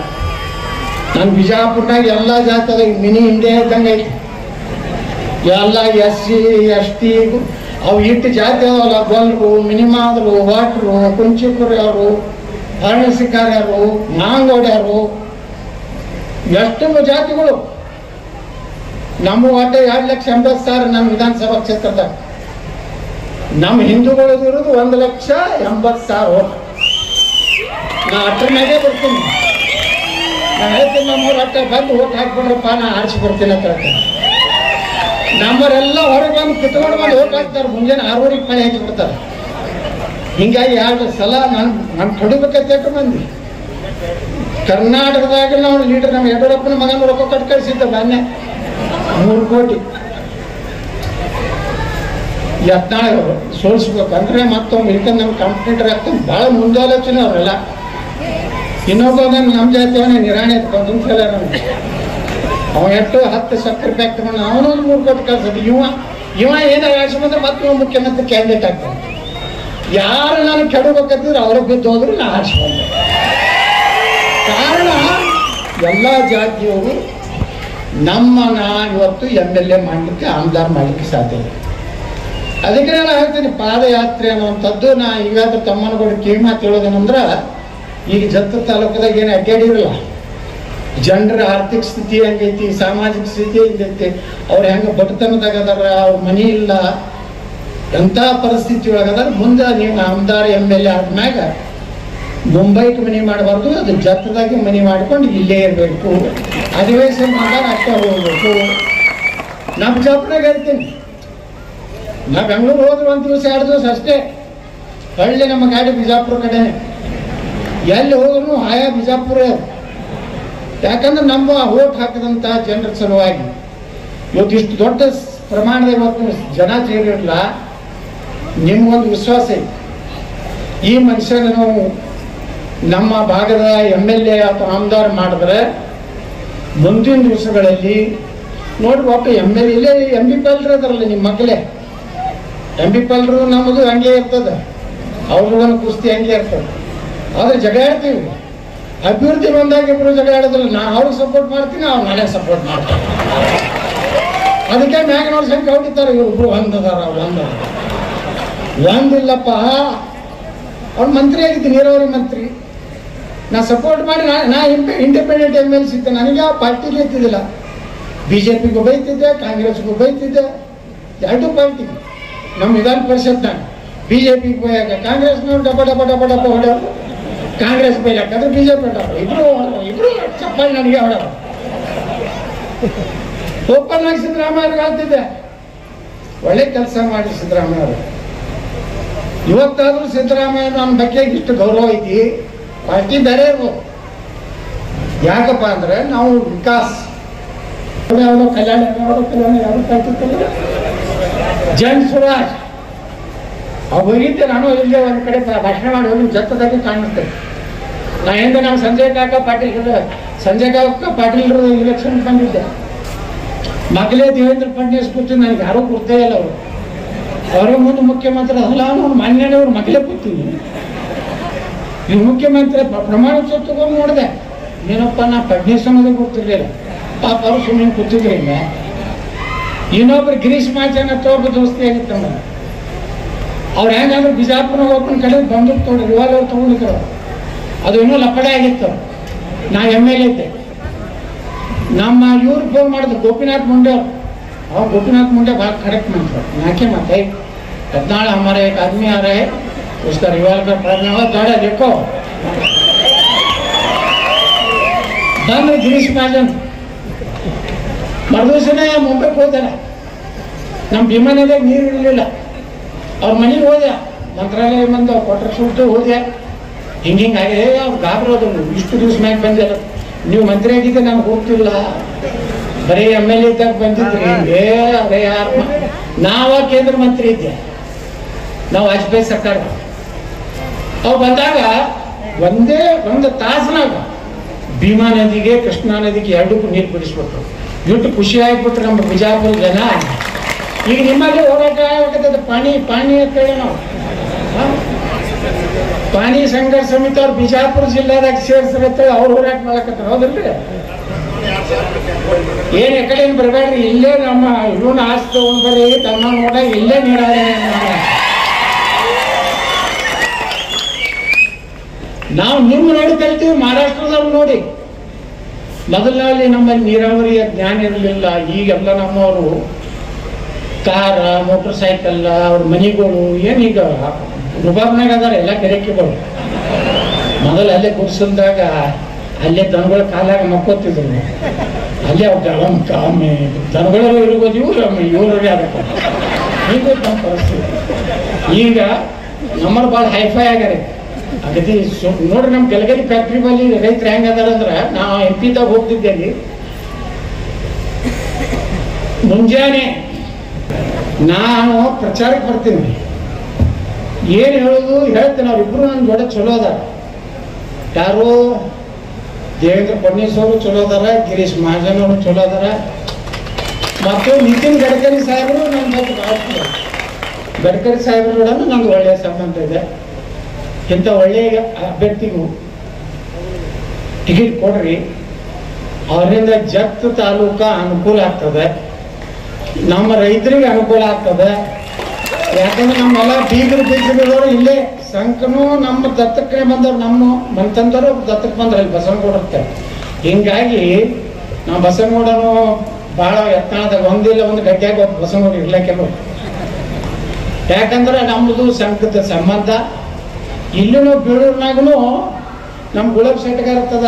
[SPEAKER 5] ನಾನು ಬಿಜಾಪುರ್ನಾಗ ಎಲ್ಲ ಜಾತಿ ಮಿನಿ ಇಂಡಿಯಾ ಇದ್ದಂಗೆ ಐತಿ. ಎಲ್ಲ SC ST ಅವು ಇಟ್ಟು ಜಾತಿ ಅವಲ್ಲ, ಗೊಲ್ರು, ಮಿನಿಮಾದ್ರು, ವಾಟ್ರು, ಕುಂಚಿಕುರಿಯವರು, ಹರಣಸಿಕಾರ್ಯರು, ನಾಂಗೋಡ್ಯಾರು, ಎಷ್ಟು ಜಾತಿಗಳು. ನಮ್ಮ ಒಟ್ಟು 2,80,000 ನಮ್ಮ ವಿಧಾನಸಭಾ ಕ್ಷೇತ್ರದಾಗ. ನಮ್ಮ ಹಿಂದೂಗಳದ್ದು ಇರೋದು 1,80,000 ಓಟ್. ನಾ ಅಟ್ರ ಮ್ಯಾಗೆ ಬರ್ತೀನಿ. ನಾನು ಹೇಳ್ತೀನಿ, ನಮ್ಮೂರು ಅಟ್ಟ ಬಂದು ಓಟ್ ಹಾಕ್ಬಿಡ್ರಪ್ಪ, ನಾ ಆರಿಸಿ ಬರ್ತೀನಿ ಅಂತ ಹೇಳ್ತೀನಿ. ನಮ್ಮವರೆಲ್ಲ ಹೊರಗೆ ಬಂದು ಕಿತ್ಕೊಂಡು ಬಂದು ಓಟ್ ಹಾಕ್ತಾರೆ. ಮುಂಜಾನೆ 6:30 ಮಳೆ ಹಾಕಿ ಬಿಡ್ತಾರೆ. ಹಿಂಗಾಗಿ 2 ಸಲ ನಾನು ತೊಡಿಬೇಕಂತ ಮಂದಿ. ಕರ್ನಾಟಕದಾಗ ನಾವು ಲೀಡರ್ ನಮ್ಮ ಯಡಿಯೂರಪ್ಪನ ಮಗನ ರೊಕ್ಕ ಕಟ್ ಕಳಿಸಿದ್ದ ಮೊನ್ನೆ 3 ಕೋಟಿ. ಯತ್ನಾಳ್ ಸೋಲಿಸ್ಬೇಕಂದ್ರೆ ಮತ್ತೊಮ್ಮೆ ಇಳ್ಕೊಂಡು ನಮ್ಮ ಕಾಂಪಿಟೇಟರ್ ಆಗ್ತಾನೆ. ಭಾಳ ಮುಂದಾಲೋಚನೆ ಅವರೆಲ್ಲ. ಇನ್ನೊಬ್ಬ ನಮ್ಮ ಜಾತಿಯವನೇ ನಿರಾಣೆ ಅಂತ ಹೇಳ ನಮ್ಗೆ. ಅವ ಎಷ್ಟು 10 ಸಕ್ಕರೆ ಪ್ಯಾಕ್ ತಗೊಂಡು ಅವನೊಂದು 3 ಕೋಟಿ ಕಳ್ಸೋದು. ಇವ ಏನಾರು ಆಸೆ ಬಂದ್ರೆ ಮತ್ತೆ ಮುಖ್ಯಮಂತ್ರಿ ಕ್ಯಾಂಡಿಡೇಟ್ ಆಗ್ತಾನೆ. ಯಾರು ನಾನು ಕೆಡಬೇಕಂತಿದ್ರೆ ಅವ್ರಿಗೆ ಬಿದ್ದು ಹೋದ್ರು ನಾ ಆಸೆ ಬಂದೆ. ಕಾರಣ ಎಲ್ಲ ಜಾತಿಯವರು ನಮ್ಮನ್ನ ಇವತ್ತು MLA ಮಾಡಲಿಕ್ಕೆ, ಆಮದಾರ್ ಮಾಡಲಿಕ್ಕೆ ಸಾಧ್ಯ ಇಲ್ಲ. ಅದಕ್ಕೆ ನಾನು ಹೇಳ್ತೀನಿ, ಪಾದಯಾತ್ರೆ ಅನ್ನುವಂಥದ್ದು ನಾ ಈಗಾದ್ರೂ ತಮ್ಮನಗೌಡ ಕಿವಿ ಮಾತು ಹೇಳೋದೇನಂದ್ರೆ, ಈಗ ಜತ್ತ ತಾಲೂಕದಾಗ ಏನು ಅಡ್ಡಾಡಿರಲ್ಲ, ಜನರ ಆರ್ಥಿಕ ಸ್ಥಿತಿ ಹೆಂಗೈತಿ, ಸಾಮಾಜಿಕ ಸ್ಥಿತಿ ಹೆಂಗೈತಿ, ಅವ್ರು ಹೆಂಗೆ ಬಡತನದಾಗ ಅದಾರ, ಅವ್ರ ಮನೆ ಇಲ್ಲ, ಎಂಥ ಪರಿಸ್ಥಿತಿ ಒಳಗದಾರ. ಮುಂದೆ ನೀವು ಆಮದಾರ MLA ಆದ್ಮ್ಯಾಗ ಮುಂಬೈಗೆ ಮನೆ ಮಾಡಬಾರ್ದು, ಅದು ಜತ್ತದಾಗಿ ಮನೆ ಮಾಡ್ಕೊಂಡು ಇಲ್ಲೇ ಇರಬೇಕು, ಅಧಿವೇಶನ ಮಾಡಿದಾಗ ಅಷ್ಟೇ ಹೋಗ್ಬೇಕು. ನಾ ಬಿಜಾಪುರಾಗ ಹೇಳ್ತೀನಿ, ನಾ ಬೆಂಗಳೂರು ಹೋದ್ರೆ 1 ದಿವಸ 2 ದಿವಸ ಅಷ್ಟೇ. ಹಳ್ಳಿ ನಮ್ಮ ಗಾಡಿ ಬಿಜಾಪುರ ಕಡೆನೆ, ಎಲ್ಲಿ ಹೋದ್ರು ಆಯಾ ಬಿಜಾಪುರ. ಯಾಕಂದ್ರೆ ನಮ್ಮ ಓಟ್ ಹಾಕಿದಂಥ ಜನರ ಸಲುವಾಗಿ ಇವತ್ತು ಇಷ್ಟು ದೊಡ್ಡ ಪ್ರಮಾಣದ ಇವತ್ತು ಜನ ಸೇರಿರಲ್ಲ. ನಿಮ್ಗೊಂದು ವಿಶ್ವಾಸ ಐತಿ, ಈ ಮನುಷ್ಯನ ನಾವು ನಮ್ಮ ಭಾಗದ MLA ಅಥವಾ ಆಮದಾರ ಮಾಡಿದ್ರೆ ಮುಂದಿನ ದಿವಸಗಳಲ್ಲಿ ನೋಡ್ರಿ, ಒಟ್ಟು MLA ಇಲ್ಲೇ MP ಪಾಲ್ರು ಅದರಲ್ಲ, ನಿಮ್ಮ ಮಕ್ಕಳೇ MP ಪಾಲ್ರು ನಮ್ಮದು ಹಂಗೆ ಇರ್ತದೆ, ಅವ್ರಿಗೊಂದು ಕುಸ್ತಿ ಹಂಗೆ ಇರ್ತದೆ. ಆದ್ರೆ ಜಗಳ ಆಡ್ತೀವಿ. ಅಭಿವೃದ್ಧಿ ಬಂದಾಗ ಇಬ್ಬರು ಜಗಳ ಆಡೋದಿಲ್ಲ. ನಾ ಅವ್ರಿಗೆ ಸಪೋರ್ಟ್ ಮಾಡ್ತೀನಿ, ಅವ್ರು ನನಗೆ ಸಪೋರ್ಟ್ ಮಾಡ್ತಾರೆ. ಅದಕ್ಕೆ ಮ್ಯಾಗನವ್ರ ಸಂಖ್ಯೆ ಹೊಡಿತಾರೆ, ಇವ್ರಿಬ್ರು ಒಂದದಾರ ಒಂದಿಲ್ಲಪ್ಪ. ಅವ್ರು ಮಂತ್ರಿ ಆಗಿದ್ದೀನಿ, ನೀರಾವರಿ ಮಂತ್ರಿ. ನಾ ಸಪೋರ್ಟ್ ಮಾಡಿ ನಾ ಇಂಡಿಪೆಂಡೆಂಟ್ MLC ಇದ್ದೆ. ನನಗೆ ಯಾವ ಪಾರ್ಟಿಗೆ ಇರ್ತಿದ್ದಿಲ್ಲ. BJPಗೂ ಬೈತಿದ್ದೆ, ಕಾಂಗ್ರೆಸ್ಗೂ ಬೈತಿದ್ದೆ, 2 ಪಾರ್ಟಿ. ನಮ್ಮ ವಿಧಾನ ಪರಿಷತ್ನಾಗ BJPಗೆ ಬೈಯಾಗ ಕಾಂಗ್ರೆಸ್ನವ್ರು ಡಬ್ಬ ಹೊಡೆಯೋರು, ಕಾಂಗ್ರೆಸ್ ಬೈಲಾಕಂದ್ರೆ BJP ಹೊಡೆಯೋರು. ಇಬ್ರು ಚಪ್ಪಾಳಿ ನನಗೆ ಹೊಡೆಯೋರು. ಓಪನ್ ಆಗಿ ಸಿದ್ದರಾಮಯ್ಯವ್ರಿಗೆ ಹೇಳ್ತಿದ್ದೆ, ಒಳ್ಳೆ ಕೆಲಸ ಮಾಡಿ ಸಿದ್ದರಾಮಯ್ಯವರು. ಇವತ್ತಾದ್ರೂ ಸಿದ್ದರಾಮಯ್ಯ ನನ್ನ ಬಗ್ಗೆ ಇಷ್ಟು ಗೌರವ ಐತಿ. ಪಾರ್ಟಿ ಬೇರೆ ಇರ್ಬೋದು, ಯಾಕಪ್ಪ ಅಂದ್ರೆ ನಾವು ವಿಕಾಸ್ ಕಲ್ಯಾಣ ಜನ್ ಸ್ವರಾಜ್ ಅವು ಹೋಗಿದ್ದೆ. ನಾನು ಇಲ್ಲೇ ಒಂದು ಕಡೆ ಭಾಷಣ ಮಾಡಿ ಹೋಗಿ ಜತ್ತದಾಗಿ ಕಾಣಿಸ್ತೇನೆ. ನಾ ಹಿಂದೆ ನಾವು ಸಂಜಯ್ ಕಾಕ ಪಾಟೀಲ್ ಇಲೆಕ್ಷನ್ ಬಂದಿದ್ದೆ. ಮಗಲೇ ದೇವೇಂದ್ರ ಫಡ್ನವೀಸ್ ಕೂತು ನನಗೆ ಯಾರೂ ಗುರ್ತೇ ಇಲ್ಲ. ಅವರೇ ಮುಂದೆ ಮುಖ್ಯಮಂತ್ರಿ ಅಲ್ಲ, ಅವ್ನು ಮಾನ್ಯನೇ ಅವ್ರು ಮಗಲೇ ಕೂತೀನಿ. ಇವ್ರು ಮುಖ್ಯಮಂತ್ರಿ ಪ್ರಮಾಣ ತಗೊಂಡು ನೋಡಿದೆ. ಏನಪ್ಪ, ನಾ ಫಡ್ನವೀಸ್ ಅನ್ನೋದೇ ಗೊತ್ತಿರಲಿಲ್ಲ. ಪಾಪ ಅವರು ಸುಮ್ಮನೆ ಕೂತಿದ್ರಿಂದ. ಇನ್ನೊಬ್ರು ಗಿರೀಶ್ ಮಾಚಾನ ಒಬ್ಬ ದೋಸ್ತಿ ಆಗಿತ್ತು. ಅವ್ರು ಹೆಂಗಂದ್ರೆ ಬಿಜಾಪುರ ಒಬ್ಬನ ಕಡೆ ಬಂದೂಕ್ ತೊಗೊಂಡು ರಿವಾಲ್ವರ್ ತೊಗೊಂಡಿದ್ರು. ಅದು ಇನ್ನೂ ಲಪಡೆ ಆಗಿತ್ತು. ನಾ MLA ಇದ್ದೆ. ನಮ್ಮ ಇವ್ರಿಗೆ ಫೋನ್ ಮಾಡಿದ್ರು, ಗೋಪಿನಾಥ್ ಮುಂಡೆ ಅವ್ರು. ಅವ್ರು ಗೋಪಿನಾಥ್ ಮುಂಡೆ ಭಾಳ ಕರೆಕ್ಟ್ ಮಾಡ್ತಾರೆ. ನಾಕೆ ಮಾತೆ 14 हमारे एक आदमी आ रहे हैं, उसका रिवाल्वर पड़ना हुआ, गाड़ा देखो. ಬಂದ್ರೆ ಗಿರೀಶ್ ಮಹಾಜನ್ ಮರುದಿವಸನೇ ಮುಂಬೈಗೆ ಹೋದಾರ. ನಮ್ಮ ವಿಮಾನದಾಗ ನೀರು ಇರಲಿಲ್ಲ. ಅವ್ರ ಮನೆಗೆ ಹೋದೆ, ಮಂತ್ರಾಲಯ ಬಂದು ಕೊಟ್ರ ಸುಟ್ಟು ಹೋದೆ. ಹಿಂಗಾಗಿ ಅವ್ರು ಗಾಬರೋದು, ಇಷ್ಟು ದಿವಸ ಮ್ಯಾಗ ಬಂದಿಲ್ಲ, ನೀವು ಮಂತ್ರಿ ಆಗಿದ್ದೆ ನಮ್ಗೆ ಹೋಗ್ತಿಲ್ಲ, ಬರೀ MLA ಇದ್ದಾಗ ಬಂದಿದ್ರಿ. ಅದೇ ಯಾರು, ನಾವ ಕೇಂದ್ರ ಮಂತ್ರಿ ಇದ್ದೆ, ನಾವು ವಾಜಪೇಯಿ ಸರ್ಕಾರ. ಅವು ಬಂದಾಗ ಒಂದು ತಾಸಿನಾಗ ಭೀಮಾ ನದಿಗೆ ಕೃಷ್ಣಾ ನದಿಗೆ 2ಕ್ಕೂ ನೀರು ಬಿಡಿಸ್ಬಿಟ್ರು. ಇಟ್ಟು ಖುಷಿ ಆಗ್ಬಿಟ್ರು ನಮ್ಮ ಬಿಜಾಪುರ ಜನ. ಈಗ ನಿಮ್ಮಲ್ಲಿ ಹೋರಾಟ ಆಗಬೇಕಂತದ ಪಾಣಿ ಅಂತ ಹೇಳಿ ನಾವು ಪಾಣಿ ಸಂಘರ್ಷ ಸಮಿತಿ ಅವ್ರು ಬಿಜಾಪುರ ಜಿಲ್ಲಾದಾಗ ಸೇರಿಸ್ತಾರೆ, ಅವ್ರು ಹೋರಾಟ ಮಾಡಕತ್ತಾರ. ಹೌದಲ್ರಿ? ಏನ್ ಕಡೆ ಬರಬೇಡ್ರಿ, ಇಲ್ಲೇ ನಮ್ಮ ಇವನ್ ಆಸ್ತಿ ತಗೊಂಡ್ಬರ್ರಿ, ತಮ್ಮ ನೋಡ ಇಲ್ಲೇ ನೀರಾವರಿ. ನಾವು ನಿಮ್ಮ ನೋಡಿ ಕಲ್ತೀವಿ, ಮಹಾರಾಷ್ಟ್ರದವ್ರು ನೋಡಿ. ಮೊದಲಲ್ಲಿ ನಮ್ಮಲ್ಲಿ ನೀರಾವರಿಯ ಜ್ಞಾನ ಇರಲಿಲ್ಲ. ಈಗೆಲ್ಲ ನಮ್ಮವರು ಕಾರ, ಮೋಟರ್ ಸೈಕಲ್, ಅವ್ರ ಮನೆಗಳು ಏನೀಗ ರುಬಾಬ್ನಾಗ ಅದಾರ ಎಲ್ಲ ಕೆರೆಕೆಗಳು. ಮೊದಲು ಅಲ್ಲೇ ಗುಡ್ಸಲ್ದಾಗ ಅಲ್ಲೇ ದನಗಳ ಕಾಲಾಗ ಮಕ್ಕೋತಿದ್ರು. ಅಲ್ಲೇ ದನಗಳು ಇರ್ಬೋದು, ಇವ್ರಿಗೆ ಅದಕ್ಕೆ ಹೀಗೆ ನಮ್ಮ ಪರಿಸ್ಥಿತಿ. ಈಗ ನಮ್ಮಲ್ಲಿ ಭಾಳ ಹೈಫೈ ಆಗ್ಯಾರ. ಅಗದಿ ನೋಡ್ರಿ, ನಮ್ಮ ಗಲಗಲಿ ಫ್ಯಾಕ್ಟ್ರಿ ಬಲ್ಲಿ ರೈತರು ಹೆಂಗ ಅದಾರಂದ್ರೆ, ನಾವು MP-ದಾಗ ಹೋಗ್ತಿದ್ದೇನೆ. ಮುಂಜಾನೆ ನಾನು ಪ್ರಚಾರಕ್ಕೆ ಬರ್ತೀನಿ, ಏನು ಹೇಳೋದು ಹೇಳ್ತೇನೆ. ಅವ್ರಿಬ್ರು ನನ್ನ ಜೋಡ ಚಲೋ ಅದಾರ. ಯಾರು ದೇವೇಂದ್ರ ಫಡ್ನವೀಸ್ ಅವರು ಚಲೋ ಅದಾರ, ಗಿರೀಶ್ ಮಹಾಜನ್ ಅವರು ಚಲೋ ಅದಾರ, ಮತ್ತು ನಿತಿನ್ ಗಡ್ಕರಿ ಸಾಹೇಬರು ನನ್ನ ಗಡ್ಕರಿ ಸಾಹೇಬರು ಕೂಡ ನಂದು ಒಳ್ಳೆಯ ಸಂಬಂಧ ಇದೆ. ಇಂಥ ಒಳ್ಳೆಯ ಅಭ್ಯರ್ಥಿಗೂ ಟಿಕೆಟ್ ಕೊಡ್ರಿ, ಅವರಿಂದ ಜತ್ ತಾಲೂಕ ಅನುಕೂಲ ಆಗ್ತದೆ, ನಮ್ಮ ರೈತರಿಗೆ ಅನುಕೂಲ ಆಗ್ತದೆ. ಯಾಕಂದ್ರೆ ನಮ್ಮೆಲ್ಲ ಬೀಗರು ಬೀಗರು ಇಲ್ಲೇ ಸಂಕನು ನಮ್ಮ ದತ್ತಕ್ಕೆ ಬಂದವ್ರು, ನಮ್ಮ ಮನೆತಂದವರು ದತ್ತಕ್ಕೆ ಬಂದ್ರೆ ಅಲ್ಲಿ ಬಸವನಗೌಡರ್ತಾರೆ. ಹಿಂಗಾಗಿ ನಾವು ಬಸವನಗೌಡನು ಭಾಳ ಯತ್ನದಾಗ ಒಂದಿಲ್ಲ ಒಂದು ಗಡ್ಡೆಯಾಗ ಬಸವನಗೌಡ ಇರ್ಲಿಕ್ಕೆಲ್ಲ. ಯಾಕಂದ್ರೆ ನಮ್ಮದು ಸಂಘದ ಸಂಬಂಧ. ಇಲ್ಲೂ ಬೀಳೂರ್ನಾಗೂ ನಮ್ಮ ಗುಲಾಬ್ ಶೆಟ್ಟಗಾರ ಇರ್ತದ,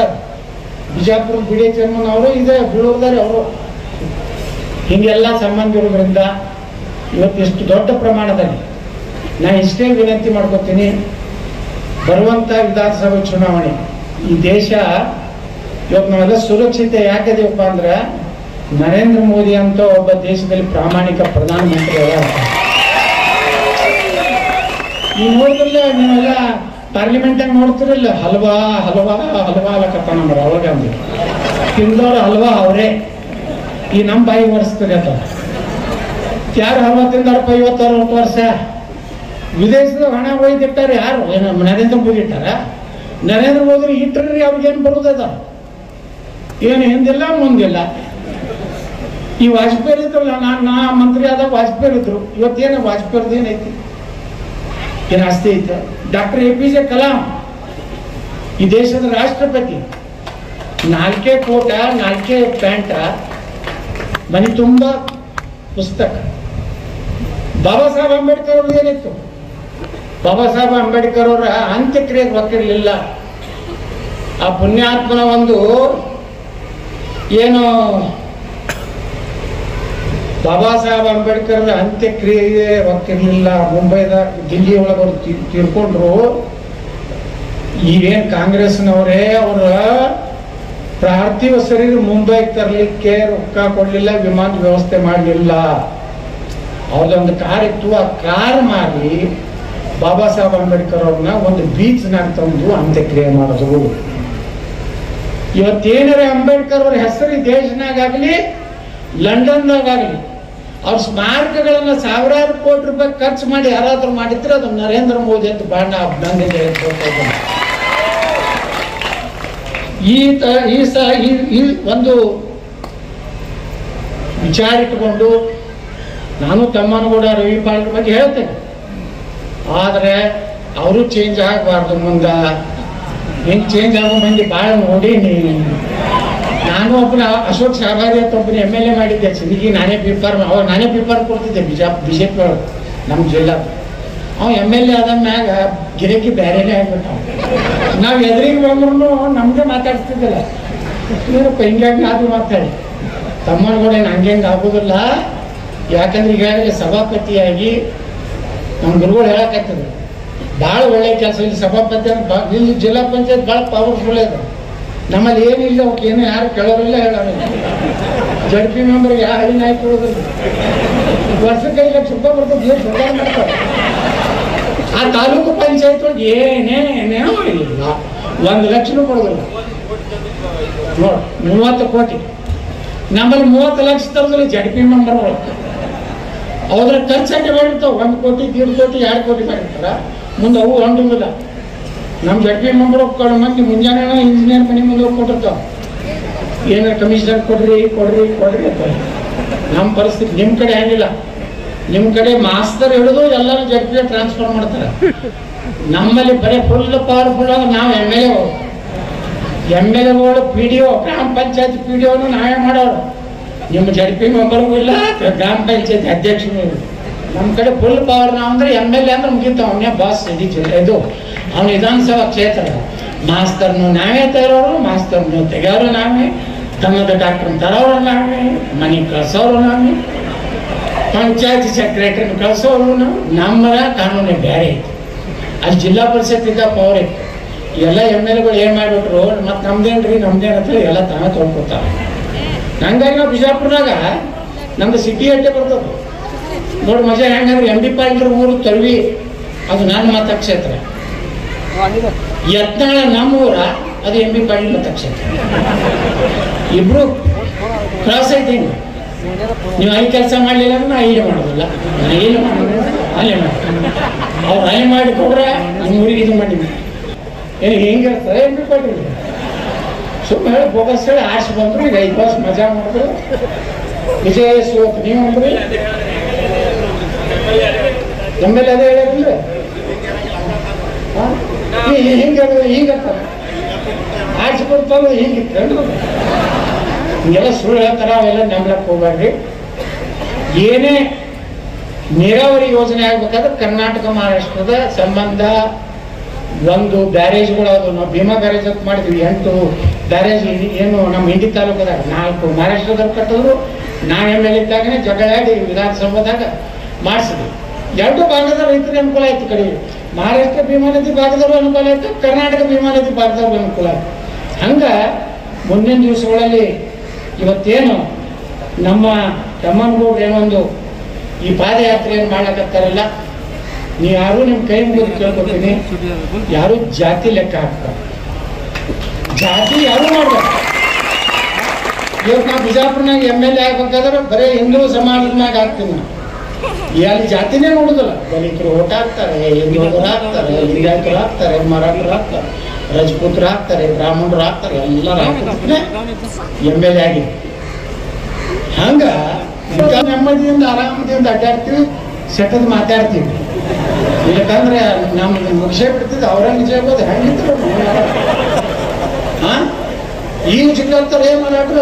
[SPEAKER 5] ಬಿಜಾಪುರ ಬಿಡಿ ಚೇರ್ಮನ್ ಅವರು ಇದೆ, ಬೀಳೂರ್ದಾರೆ ಅವರು. ಹಿಂಗೆಲ್ಲ ಸಂಬಂಧ ಇರೋದ್ರಿಂದ ಇವತ್ತು ಇಷ್ಟು ದೊಡ್ಡ ಪ್ರಮಾಣದಲ್ಲಿ ನಾನು ಇಷ್ಟೇ ವಿನಂತಿ ಮಾಡ್ಕೊತೀನಿ. ಬರುವಂಥ ವಿಧಾನಸಭೆ ಚುನಾವಣೆ ಈ ದೇಶ ಇವತ್ತು ನಾವೆಲ್ಲ ಸುರಕ್ಷಿತ ಯಾಕಿದೀವಪ್ಪ ಅಂದ್ರೆ, ನರೇಂದ್ರ ಮೋದಿ ಅಂತ ಒಬ್ಬ ದೇಶದಲ್ಲಿ ಪ್ರಾಮಾಣಿಕ ಪ್ರಧಾನಮಂತ್ರಿ ಅದ. ಈ ನೋಡಿದ್ರಲ್ಲ, ನೀವೆಲ್ಲ ಪಾರ್ಲಿಮೆಂಟಾಗ ನೋಡ್ತಿರಲ್ಲ, ಹಲ್ವಾ ಹಲ್ವಾ ಹಲ್ವಾ ಅಲ್ಲಕತ್ತ ನಮ್ಮ ರಾಹುಲ್ ಗಾಂಧಿ ತಿಂದವ್ರು ಹಲ್ವಾ ಅವರೇ. ಈ ನಮ್ಮ ಬಾಯಿ ಒರೆಸ್ತಾರೆ ಅದ. ಯಾರು ಹಲ್ವಾ ತಿಂದಾರಪ್ಪ 50-60 ವರ್ಷ? ವಿದೇಶದಾಗ ಹಣ ಒಯ್ದಿಟ್ಟಾರೆ ಯಾರು? ನರೇಂದ್ರ ಮೋದಿ ಇಟ್ಟಾರ? ನರೇಂದ್ರ ಮೋದಿ ಇಟ್ಟರೆ ಅವ್ರಿಗೇನು ಬರುದದ? ಏನು ಹಿಂದಿಲ್ಲ ಮುಂದಿಲ್ಲ. ಈ ವಾಜಪೇಯಿ ಇದ್ರಲ್ಲ, ನಾ ಮಂತ್ರಿ ಆದಾಗ ವಾಜಪೇಯಿ ಇದ್ರು. ಇವತ್ತೇನು ವಾಜಪೇಯಿದು ಏನೈತಿ? ಏನು ಆಸ್ತಿ ಐತೆ? ಡಾಕ್ಟರ್ APJ ಕಲಾಂ ಈ ದೇಶದ ರಾಷ್ಟ್ರಪತಿ, 4 ಕೋಟ 4 ಪ್ಯಾಂಟ, ಮನೆ ತುಂಬ ಪುಸ್ತಕ. ಬಾಬಾ ಸಾಹೇಬ್ ಅಂಬೇಡ್ಕರ್ ಅವ್ರದ್ದು ಏನಿತ್ತು? ಬಾಬಾ ಸಾಹೇಬ್ ಅಂಬೇಡ್ಕರ್ ಅವರ ಅಂತ್ಯಕ್ರಿಯೆಗೆ ಗೊತ್ತಿರಲಿಲ್ಲ. ಆ ಪುಣ್ಯಾತ್ಮನ ಒಂದು ಏನು ಬಾಬಾ ಸಾಹೇಬ್ ಅಂಬೇಡ್ಕರ್ ಅಂತ್ಯಕ್ರಿಯೆಗೆ ಗೊತ್ತಿರಲಿಲ್ಲ. ಮುಂಬೈದ ದಿಲ್ಲಿ ಒಳಗೆ ಅವ್ರು ತೀರ್ಕೊಂಡ್ರು. ಈಗೇನು ಕಾಂಗ್ರೆಸ್ನವರೇ ಅವರ ಪಾರ್ಥಿವ ಶರೀರ ಮುಂಬೈಗೆ ತರಲಿಕ್ಕೆ ರೊಕ್ಕ ಕೊಡಲಿಲ್ಲ, ವಿಮಾನ ವ್ಯವಸ್ಥೆ ಮಾಡಲಿಲ್ಲ. ಅವ್ರದೊಂದು ಕಾರ್ ಇತ್ತು, ಆ ಕಾರ್ ಮಾರಿ ಬಾಬಾ ಸಾಹೇಬ್ ಅಂಬೇಡ್ಕರ್ ಅವ್ರನ್ನ ಒಂದು ಬೀಚ್ನಾಗ ತಂದು ಅಂತ್ಯಕ್ರಿಯೆ ಮಾಡಿದ್ರು. ಇವತ್ತೇನಾರ ಅಂಬೇಡ್ಕರ್ ಅವ್ರ ಹೆಸರು ದೇಶನಾಗಲಿ ಲಂಡನ್ದಾಗಲಿ ಅವ್ರ ಸ್ಮಾರಕಗಳನ್ನ ಸಾವಿರಾರು ಕೋಟಿ ರೂಪಾಯಿ ಖರ್ಚು ಮಾಡಿ ಯಾರಾದ್ರೂ ಮಾಡಿದ್ರೆ ಅದು ನರೇಂದ್ರ ಮೋದಿ ಅಂತ ಬಾಣ ಅಭಿನಂದನೆ. ಈ ಒಂದು ವಿಚಾರ ಇಟ್ಟುಕೊಂಡು ನಾನು ತಮ್ಮನಗೌಡ ರವಿ ಪಾಳ್ರ ಬಗ್ಗೆ ಹೇಳ್ತೇನೆ. ಆದರೆ ಅವರು ಚೇಂಜ್ ಆಗಬಾರ್ದು. ಮುಂದೆ ಹಿಂಗೆ ಚೇಂಜ್ ಆಗೋ ಮಂದಿ ಭಾಳ ನೋಡೀನಿ. ನಾನು ಒಬ್ಬನ ಅಶೋಕ್ ಶಾಬಾರಿ ಅಂತ ಒಬ್ಬನ MLA ಮಾಡಿದ್ದೆ ಸಿಂದಗಿ. ನಾನೇ ಬಿಫಾರ್ಮ್, ಅವಾಗ ನಾನೇ ಬಿಫಾರ್ಮ್ ಕೊಡ್ತಿದ್ದೆ BJP ಒಳಗೆ ನಮ್ಮ ಜಿಲ್ಲಾ. ಅವ MLA ಆದ ಮ್ಯಾಗ ಗಿರಕಿ ಬೇರೆನೇ ಆಗ್ಬಿಟ್ಟ. ನಾವು ಎದುರಿಗೆ ಬಂದ್ರು ನಮ್ಗೆ ಮಾತಾಡ್ತಿದ್ದಿಲ್ಲ. ಏನಪ್ಪ ಹಿಂಗಾಗಿ ಅದು ಮಾತಾಡಿ ತಮ್ಮನಗೌಡ ಹಂಗೆ ಆಗೋದಿಲ್ಲ. ಯಾಕಂದ್ರೆ ಈಗಾಗಲೇ ಸಭಾಪತಿಯಾಗಿ ನಮ್ಮ ಗುರುಗಳು ಹೇಳಕತ್ತಿದ್ರು ಭಾಳ ಒಳ್ಳೆ ಕೆಲಸ. ಇಲ್ಲಿ ಸಭಾಪತಿ ಇಲ್ಲಿ ಜಿಲ್ಲಾ ಪಂಚಾಯತ್ ಭಾಳ ಪವರ್ಫುಲ್ ಇದೆ. ನಮ್ಮಲ್ಲಿ ಏನಿಲ್ಲ, ಅವಕ್ಕೆ ಏನು ಯಾರು ಕೇಳೋರಿಲ್ಲ ಹೇಳೋರಿಲ್ಲ. ZP ಮೆಂಬರ್ಗೆ ಯಾವ ಹಳ್ಳಿ ನಾಯಿ ಕೊಡೋದಿಲ್ಲ. ವರ್ಷಕ್ಕೆ 5 ಲಕ್ಷ ರೂಪಾಯಿ ಬರ್ತದೆ, ಏನು ಸರ್ಕಾರ ಮಾಡ್ತಾರೆ. ಆ ತಾಲೂಕು ಪಂಚಾಯತ್ ಒಳಗೆ ಏನೇನೇನೋ ಇಲ್ಲ, 1 ಲಕ್ಷನೂ ಕೊಡೋದಿಲ್ಲ. ನೋಡಿ 30 ಕೋಟಿ. ನಮ್ಮಲ್ಲಿ 30 ಲಕ್ಷ ತರೋದಿಲ್ಲ ZP ಮೆಂಬರ್ಗಳು. ಅವ್ರ ಖರ್ಚಾಗಿ ಮಾಡಿರ್ತಾವೆ 1 ಕೋಟಿ 1.5 ಕೋಟಿ 2 ಕೋಟಿ ಮಾಡಿರ್ತಾರ. ಮುಂದೆ ಅವು ಹೊಂದಿಲ್ಲ. ನಮ್ಮ ZP ಮೆಂಬರ್ ಹೋಗ್ಕೊಂಡು ಮಂದಿ ಮುಂಜಾನೆ ಇಂಜಿನಿಯರ್ ಮನೆ ಮುಂದೆ ಹೋಗ್ಕೊಟ್ಟಿರ್ತಾವೆ. ಏನಾರ ಕಮಿಷನರ್ ಕೊಡ್ರಿ ಕೊಡ್ರಿ ಕೊಡ್ರಿ ಅಂತ. ನಮ್ಮ ಪರಿಸ್ಥಿತಿ ನಿಮ್ಮ ಕಡೆ ಆಗಿಲ್ಲ. ನಿಮ್ಮ ಕಡೆ ಮಾಸ್ತರ್ ಹಿಡಿದು ಎಲ್ಲರೂ ಜಡ್ಪಿಗೆ ಟ್ರಾನ್ಸ್ಫರ್ ಮಾಡ್ತಾರೆ. ನಮ್ಮಲ್ಲಿ ಬರೀ ಫುಲ್ ಪವರ್ಫುಲ್ ಅಂದ್ರೆ ನಾವು ಎಮ್ ಎಲ್ ಎಗಳು PDO ಗ್ರಾಮ ಪಂಚಾಯತ್ PDOನು ನಾವೇ ಮಾಡೋರು. ನಿಮ್ಮ ಜಡ್ಪಿ ಮೆಂಬರ್ಗೂ ಇಲ್ಲ, ಗ್ರಾಮ ಪಂಚಾಯತ್ ಅಧ್ಯಕ್ಷನೂ ಇಲ್ಲ. ನಮ್ಮ ಕಡೆ ಫುಲ್ ಪವರ್ ನಾವು ಅಂದ್ರೆ MLA ಅಂದ್ರೆ ಮುಗಿತು, ಅವನೇ ಬಾಸ್. ಇದು ಅವನ ವಿಧಾನಸಭಾ ಕ್ಷೇತ್ರ. ಮಾಸ್ತರ್ನು ನಾವೇ ತರೋರು, ಮಾಸ್ತರ್ನು ತೆಗೆಯೋರು ನಾವೇ, ತನ್ನದ ಡಾಕ್ಟರ್ ತರೋರು ನಾವೇ, ಮನೆಗೆ ಕಳ್ಸೋರು ನಾವೇ, ಪಂಚಾಯತ್ ಸೆಕ್ರೆಟರಿನ ಕಳ್ಸೋರು ನಾವು. ನಮ್ಮ ಕಾನೂನೇ ಬೇರೆ ಐತಿ. ಅಲ್ಲಿ ಜಿಲ್ಲಾ ಪರಿಷತ್ ಇದ್ದ ಪವರ್ ಐತಿ. ಎಲ್ಲ MLAಗಳು ಏನು ಮಾಡಿಬಿಟ್ರು, ಮತ್ತು ನಮ್ದೇನ್ರಿ ನಮ್ದೇನಂತ ಎಲ್ಲ ತಾನೇ ತೊಳ್ಕೊತಾರೆ. ಹಂಗಾಗಿ ನಾವು ಬಿಜಾಪುರದಾಗ ನಮ್ದು ಸಿಟಿ ಅಡ್ಡೆ ಬರ್ತದೆ ನೋಡಿ. ಮಜಾ ಹೆಂಗಂದ್ರೆ MB ಪಾಟೀಲ್ ಊರು ತರ್ವಿ, ಅದು ನನ್ನ ಮತಕ್ಷೇತ್ರ. ಯತ್ನಾಳ ನಮ್ಮೂರ, ಅದು MB ಪಾಟೀಲ್ ಮತಕ್ಷೇತ್ರ. ಇಬ್ರು ಕ್ರಾಸ್ ಐತಿ. ನೀವು ಅಲ್ಲಿ ಕೆಲಸ ಮಾಡಲಿಲ್ಲ ಅಂದ್ರೆ ನಾ ಇಲ್ಲಿ ಮಾಡೋದಿಲ್ಲ, ನಾ ಇಲ್ಲಿ ಮಾಡೋದು ಅಲ್ಲಿ ಮಾಡ್ತೀನಿ. ಅವ್ರು ಅಲ್ಲಿ ಮಾಡಿ ಕೊಡ್ರೆ ನಿಮ್ಮ ಊರಿಗೆ ಇದು ಮಾಡಿದ್ವಿ. ಏನು ಹಿಂಗಿರ್ತದೆ MB ಪಾಟೀಲ್? ಸುಮ್ಮನೆ ಹೇಳಿ ಬೋಗಸ್ ಹೇಳಿ ಆರ್ಸಿ ಬಂದ್ರು. ಈಗ 5 ವರ್ಷ ಮಜಾ ಮಾಡಿದ್ರು. ವಿಜಯ ಶಿವತ್ ನೀವು ಅಂದ್ರಿ MLA ಅದೇ ಹೇಳಿದ್ರೆ ಹಿಂಗೆ ಹಿಂಗಂತಾರೆ. ಆರ್ಸಿ ಬರ್ತಾವೆ ಹಿಂಗಿತ್ತು. ಹಿಂಗೆಲ್ಲ ಸುಳ್ಳು ಹೇಳ್ತಾರ, ಅವೆಲ್ಲ ನಂಬ್ಲಕ್ಕೆ ಹೋಗ್ಬೇಡ್ರಿ. ಏನೇ ನೀರಾವರಿ ಯೋಜನೆ ಆಗ್ಬೇಕಾದ್ರೆ ಕರ್ನಾಟಕ ಮಹಾರಾಷ್ಟ್ರದ ಸಂಬಂಧ ಒಂದು ಬ್ಯಾರೇಜ್ಗಳು ಅದು. ನಾವು ಭೀಮಾ ಬ್ಯಾರೇಜ್ ಅಂತ ಮಾಡಿದ್ವಿ. 8 ಬ್ಯಾರೇಜ್ ಏನು ನಮ್ಮ ಇಂಡಿ ತಾಲೂಕದಾಗ 4 ಮಹಾರಾಷ್ಟ್ರದಾಗ ಕಟ್ಟಿದ್ರು. ನಾವು MLA ಇದ್ದಾಗನೇ ಜಗಳಾಡಿ ವಿಧಾನಸೌಧದಾಗ ಮಾಡಿಸಿದ್ವಿ. 2 ಭಾಗದ ರೈತರಿಗೆ ಅನುಕೂಲ ಆಯ್ತು. ಕಡೆ ಮಹಾರಾಷ್ಟ್ರ ಭೀಮಾ ನದಿ ಭಾಗದವ್ರು ಅನುಕೂಲ ಆಯ್ತು, ಕರ್ನಾಟಕ ಭೀಮಾ ನದಿ ಭಾಗದವ್ರು ಅನುಕೂಲ ಆಯ್ತು. ಹಂಗ ಮುಂದಿನ ದಿವಸಗಳಲ್ಲಿ ಇವತ್ತೇನು ನಮ್ಮ ತಮ್ಮನಗೌಡ್ರು ಏನೊಂದು ಈ ಪಾದಯಾತ್ರೆಯನ್ನು ಮಾಡ್ಲಕತ್ತಾರಲ್ಲ, ನೀವು ಯಾರು ನಿಮ್ಮ ಕೈ ಮುಗಿದು ಕೇಳ್ಕೊತೀನಿ, ಯಾರು ಜಾತಿ ಲೆಕ್ಕ ಹಾಕ್ತಾರೆ. ಜಾತಿ ಯಾರು ಮಾಡ್ಬೇಕು. ಇವತ್ತು ನಾವು ಬಿಜಾಪುರನಾಗ MLA ಆಗ್ಬೇಕಾದ್ರೆ ಬರೀ ಹಿಂದೂ ಸಮಾಜದ ಮ್ಯಾಗ ಆಗ್ತೀನಿ. ಅಲ್ಲಿ ಜಾತಿನೇ ನೋಡುದಿಲ್ಲ. ದಲಿತರು ಓಟ್ ಹಾಕ್ತಾರೆ, ಹಿಂದೂರು ಹಾಕ್ತಾರೆ, ಲಿಂಗಾಯತರು ಹಾಕ್ತಾರೆ, ಮರಾಠರು ಹಾಕ್ತಾರೆ, ರಜಪೂತರು ಹಾಕ್ತಾರೆ, ಬ್ರಾಹ್ಮಣರು ಹಾಕ್ತಾರೆ, ಎಲ್ಲರೂ ಹಾಕ್ತಾರೆ. MLA ಆಗಿದೆ. ಹಂಗ ನೆಮ್ಮದಿಯಿಂದ ಆರಾಮದಿಂದ ಅಡ್ಡಾಡ್ತೀವಿ, ಸೆಟದ್ ಮಾತಾಡ್ತೀವಿ. ಇಲ್ಲಕಂದ್ರೆ ನಮ್ಗೆ ಮುಗಿಸೇ ಬಿಡ್ತಿದ್ದು. ಔರಂಗಜೇಬ್ ಅದು ಹೆಂಗಿದ್ರು ಈಗ ಚಿಕ್ಕಂತಾರೆ ಏನ್ ಮರಾಠರು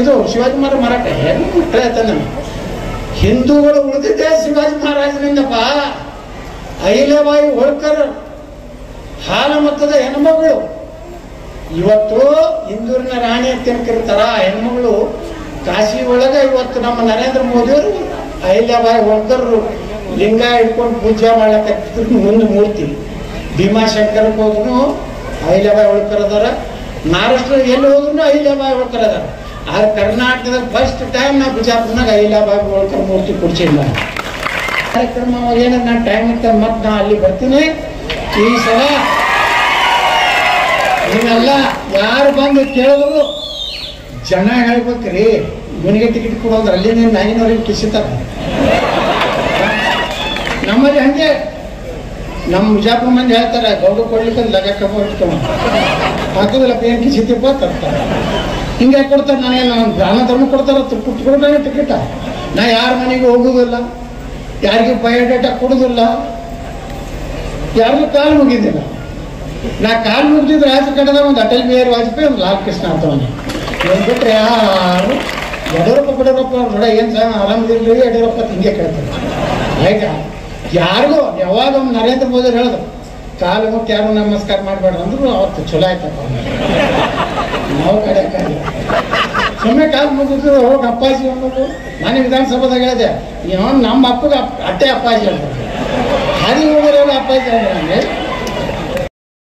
[SPEAKER 5] ಇದು ಶಿವಾಜಿ ಮಹಾರಾಜ ಮರಾಠ ಏನು ಹೇಳ್ತಾನೆ. ಹಿಂದೂಗಳು ಉಳಿದಿದ್ದೆ ಶಿವಾಜಿ ಮಹಾರಾಜನಿಂದಪ್ಪ. ಅಹಿಲ್ಯಬಾಯಿ ಹೋಳ್ಕರ್ ಹಾಲ ಮತದ ಹೆಣ್ಮಗಳು ಇವತ್ತು ಇಂದೂರಿನ ರಾಣಿ ಅಂತ ತಿನ್ಕಿರ್ತಾರ. ಹೆಣ್ಮಗಳು ಕಾಶಿ ಒಳಗೆ ಇವತ್ತು ನಮ್ಮ ನರೇಂದ್ರ ಮೋದಿಯವರು ಅಹಿಲ್ಯಬಾಯಿ ಹೋಳ್ಕರ್ ಲಿಂಗ ಇಟ್ಕೊಂಡು ಪೂಜೆ ಮಾಡ್ಲಕತ್ತಿದ್ರು. ಮುಂದೆ ಮೂರ್ತಿ ಭೀಮಾಶಂಕರಕ್ಕೆ ಹೋದ್ರು ಅಹಿಲ್ಯಬಾಯಿ ಹೋಳ್ಕರ್ ಅದಾರ. ಮಹಾರಾಷ್ಟ್ರ ಎಲ್ಲಿ ಹೋದ್ರು ಅಹಿಲ್ಯಬಾಯಿ ಹೋಳ್ಕರ್ ಅದಾರ. ಆದ್ರೆ ಕರ್ನಾಟಕದ ಫಸ್ಟ್ ಟೈಮ್ ನಾವು ಬಿಜಾಪುರನಾಗ ಅಹಿಲ್ಯಬಾಯಿ ಹೋಳ್ಕರ್ ಮೂರ್ತಿ ಕೊಡ್ಸಿಲ್ಲ. ಕಾರ್ಯಕ್ರಮ ಏನ ನಾನು ಟೈಮ್ ಇತ್ತ ಮತ್ತೆ ನಾ ಅಲ್ಲಿ ಬರ್ತೀನಿ. ಈ ಸಲ ನೀವೆಲ್ಲ ಯಾರು ಬಂದು ಕೇಳಿದ್ರು ಜನ ಹೇಳ್ಬೇಕ್ರಿ, ಇವನಿಗೆ ಟಿಕೆಟ್ ಕೊಡೋದ್ರ ಅಲ್ಲಿ ನೀವು ನಾಯಿನವ್ರಿಗೆ ಕಿಸಿತಾರ. ನಮ್ಮಲ್ಲಿ ಹಂಗೆ ನಮ್ಮ ಬಿಜಾಪುರ ಮಂದಿ ಹೇಳ್ತಾರೆ, ಗೌಡ ಕೊಡ್ಲಿಕ್ಕೆ ಲಗ ಕಬ್ಬ ಹಾಕೋದಿಲ್ಲ ಏನ್ ಕಿಸಿತಿಪ್ಪ ತರ್ತಾರೆ. ಹಿಂಗೆ ಕೊಡ್ತಾರೆ. ನಾನೇನು ದಾನ ಧರ್ಮ ಕೊಡ್ತಾರ ಕುಟ್ಕೊಂಡ್ರೆ ಟಿಕೆಟ. ನಾ ಯಾರ ಮನೆಗೆ ಹೋಗುದಿಲ್ಲ, ಯಾರಿಗೂ ಬಯೋಡೇಟಾ ಕೊಡುದಿಲ್ಲ, ಯಾರಿಗೂ ಕಾಲು ಮುಗಿದಿಲ್ಲ. ನಾ ಕಾಲು ಮುಗಿದಿದ್ರೆ ರಾಜಕಾರಣದಾಗ ಒಂದು ಅಟಲ್ ಬಿಹಾರಿ ವಾಜಪೇಯಿ, ಒಂದು ಲಾಲ್ ಕೃಷ್ಣ ಅಂತವನಿ. ಬಿಟ್ರೆ ಯಾರು ಯಡಿಯೂರಪ್ಪ ಬಿಡೋರಪ್ಪ ನೋಡ ಏನ್ ಆರಾಮದಿಲ್ಲ ಯಡಿಯೂರಪ್ಪ ಹಿಂಗೆ ಕೇಳ್ತಾರೆ. ಆಯ್ತಾ ಯಾರಿಗೂ ಯಾವಾಗ ಒಂದು ನರೇಂದ್ರ ಮೋದಿ ಹೇಳಿದ್ರು ಕಾಲು ಮುಟ್ಟಿ ಯಾರು ನಮಸ್ಕಾರ ಮಾಡಬೇಡ ಅಂದ್ರು ಅವತ್ತು ಚಲೋ ಆಯ್ತಪ್ಪ. ನಾವು ಕಡೆ ಸುಮ್ಮನೆ ಕಾಲು ಮುಗಿದ್ರು ಹೋಗಿ ಅಪ್ಪಾಜಿ ಅನ್ನೋದು. ನಾನು ವಿಧಾನಸಭಾದಾಗ ಹೇಳಿದೆ, ನಮ್ಮ ಅಪ್ಪಗೆ ಅಟ್ಟೆ ಅಪ್ಪಾಜಿ ಅಂತ. ಹಾದಿ ಹೋಗೋರೆಲ್ಲ ಅಪ್ಪಾಜಿ ಅಂದ್ರೆ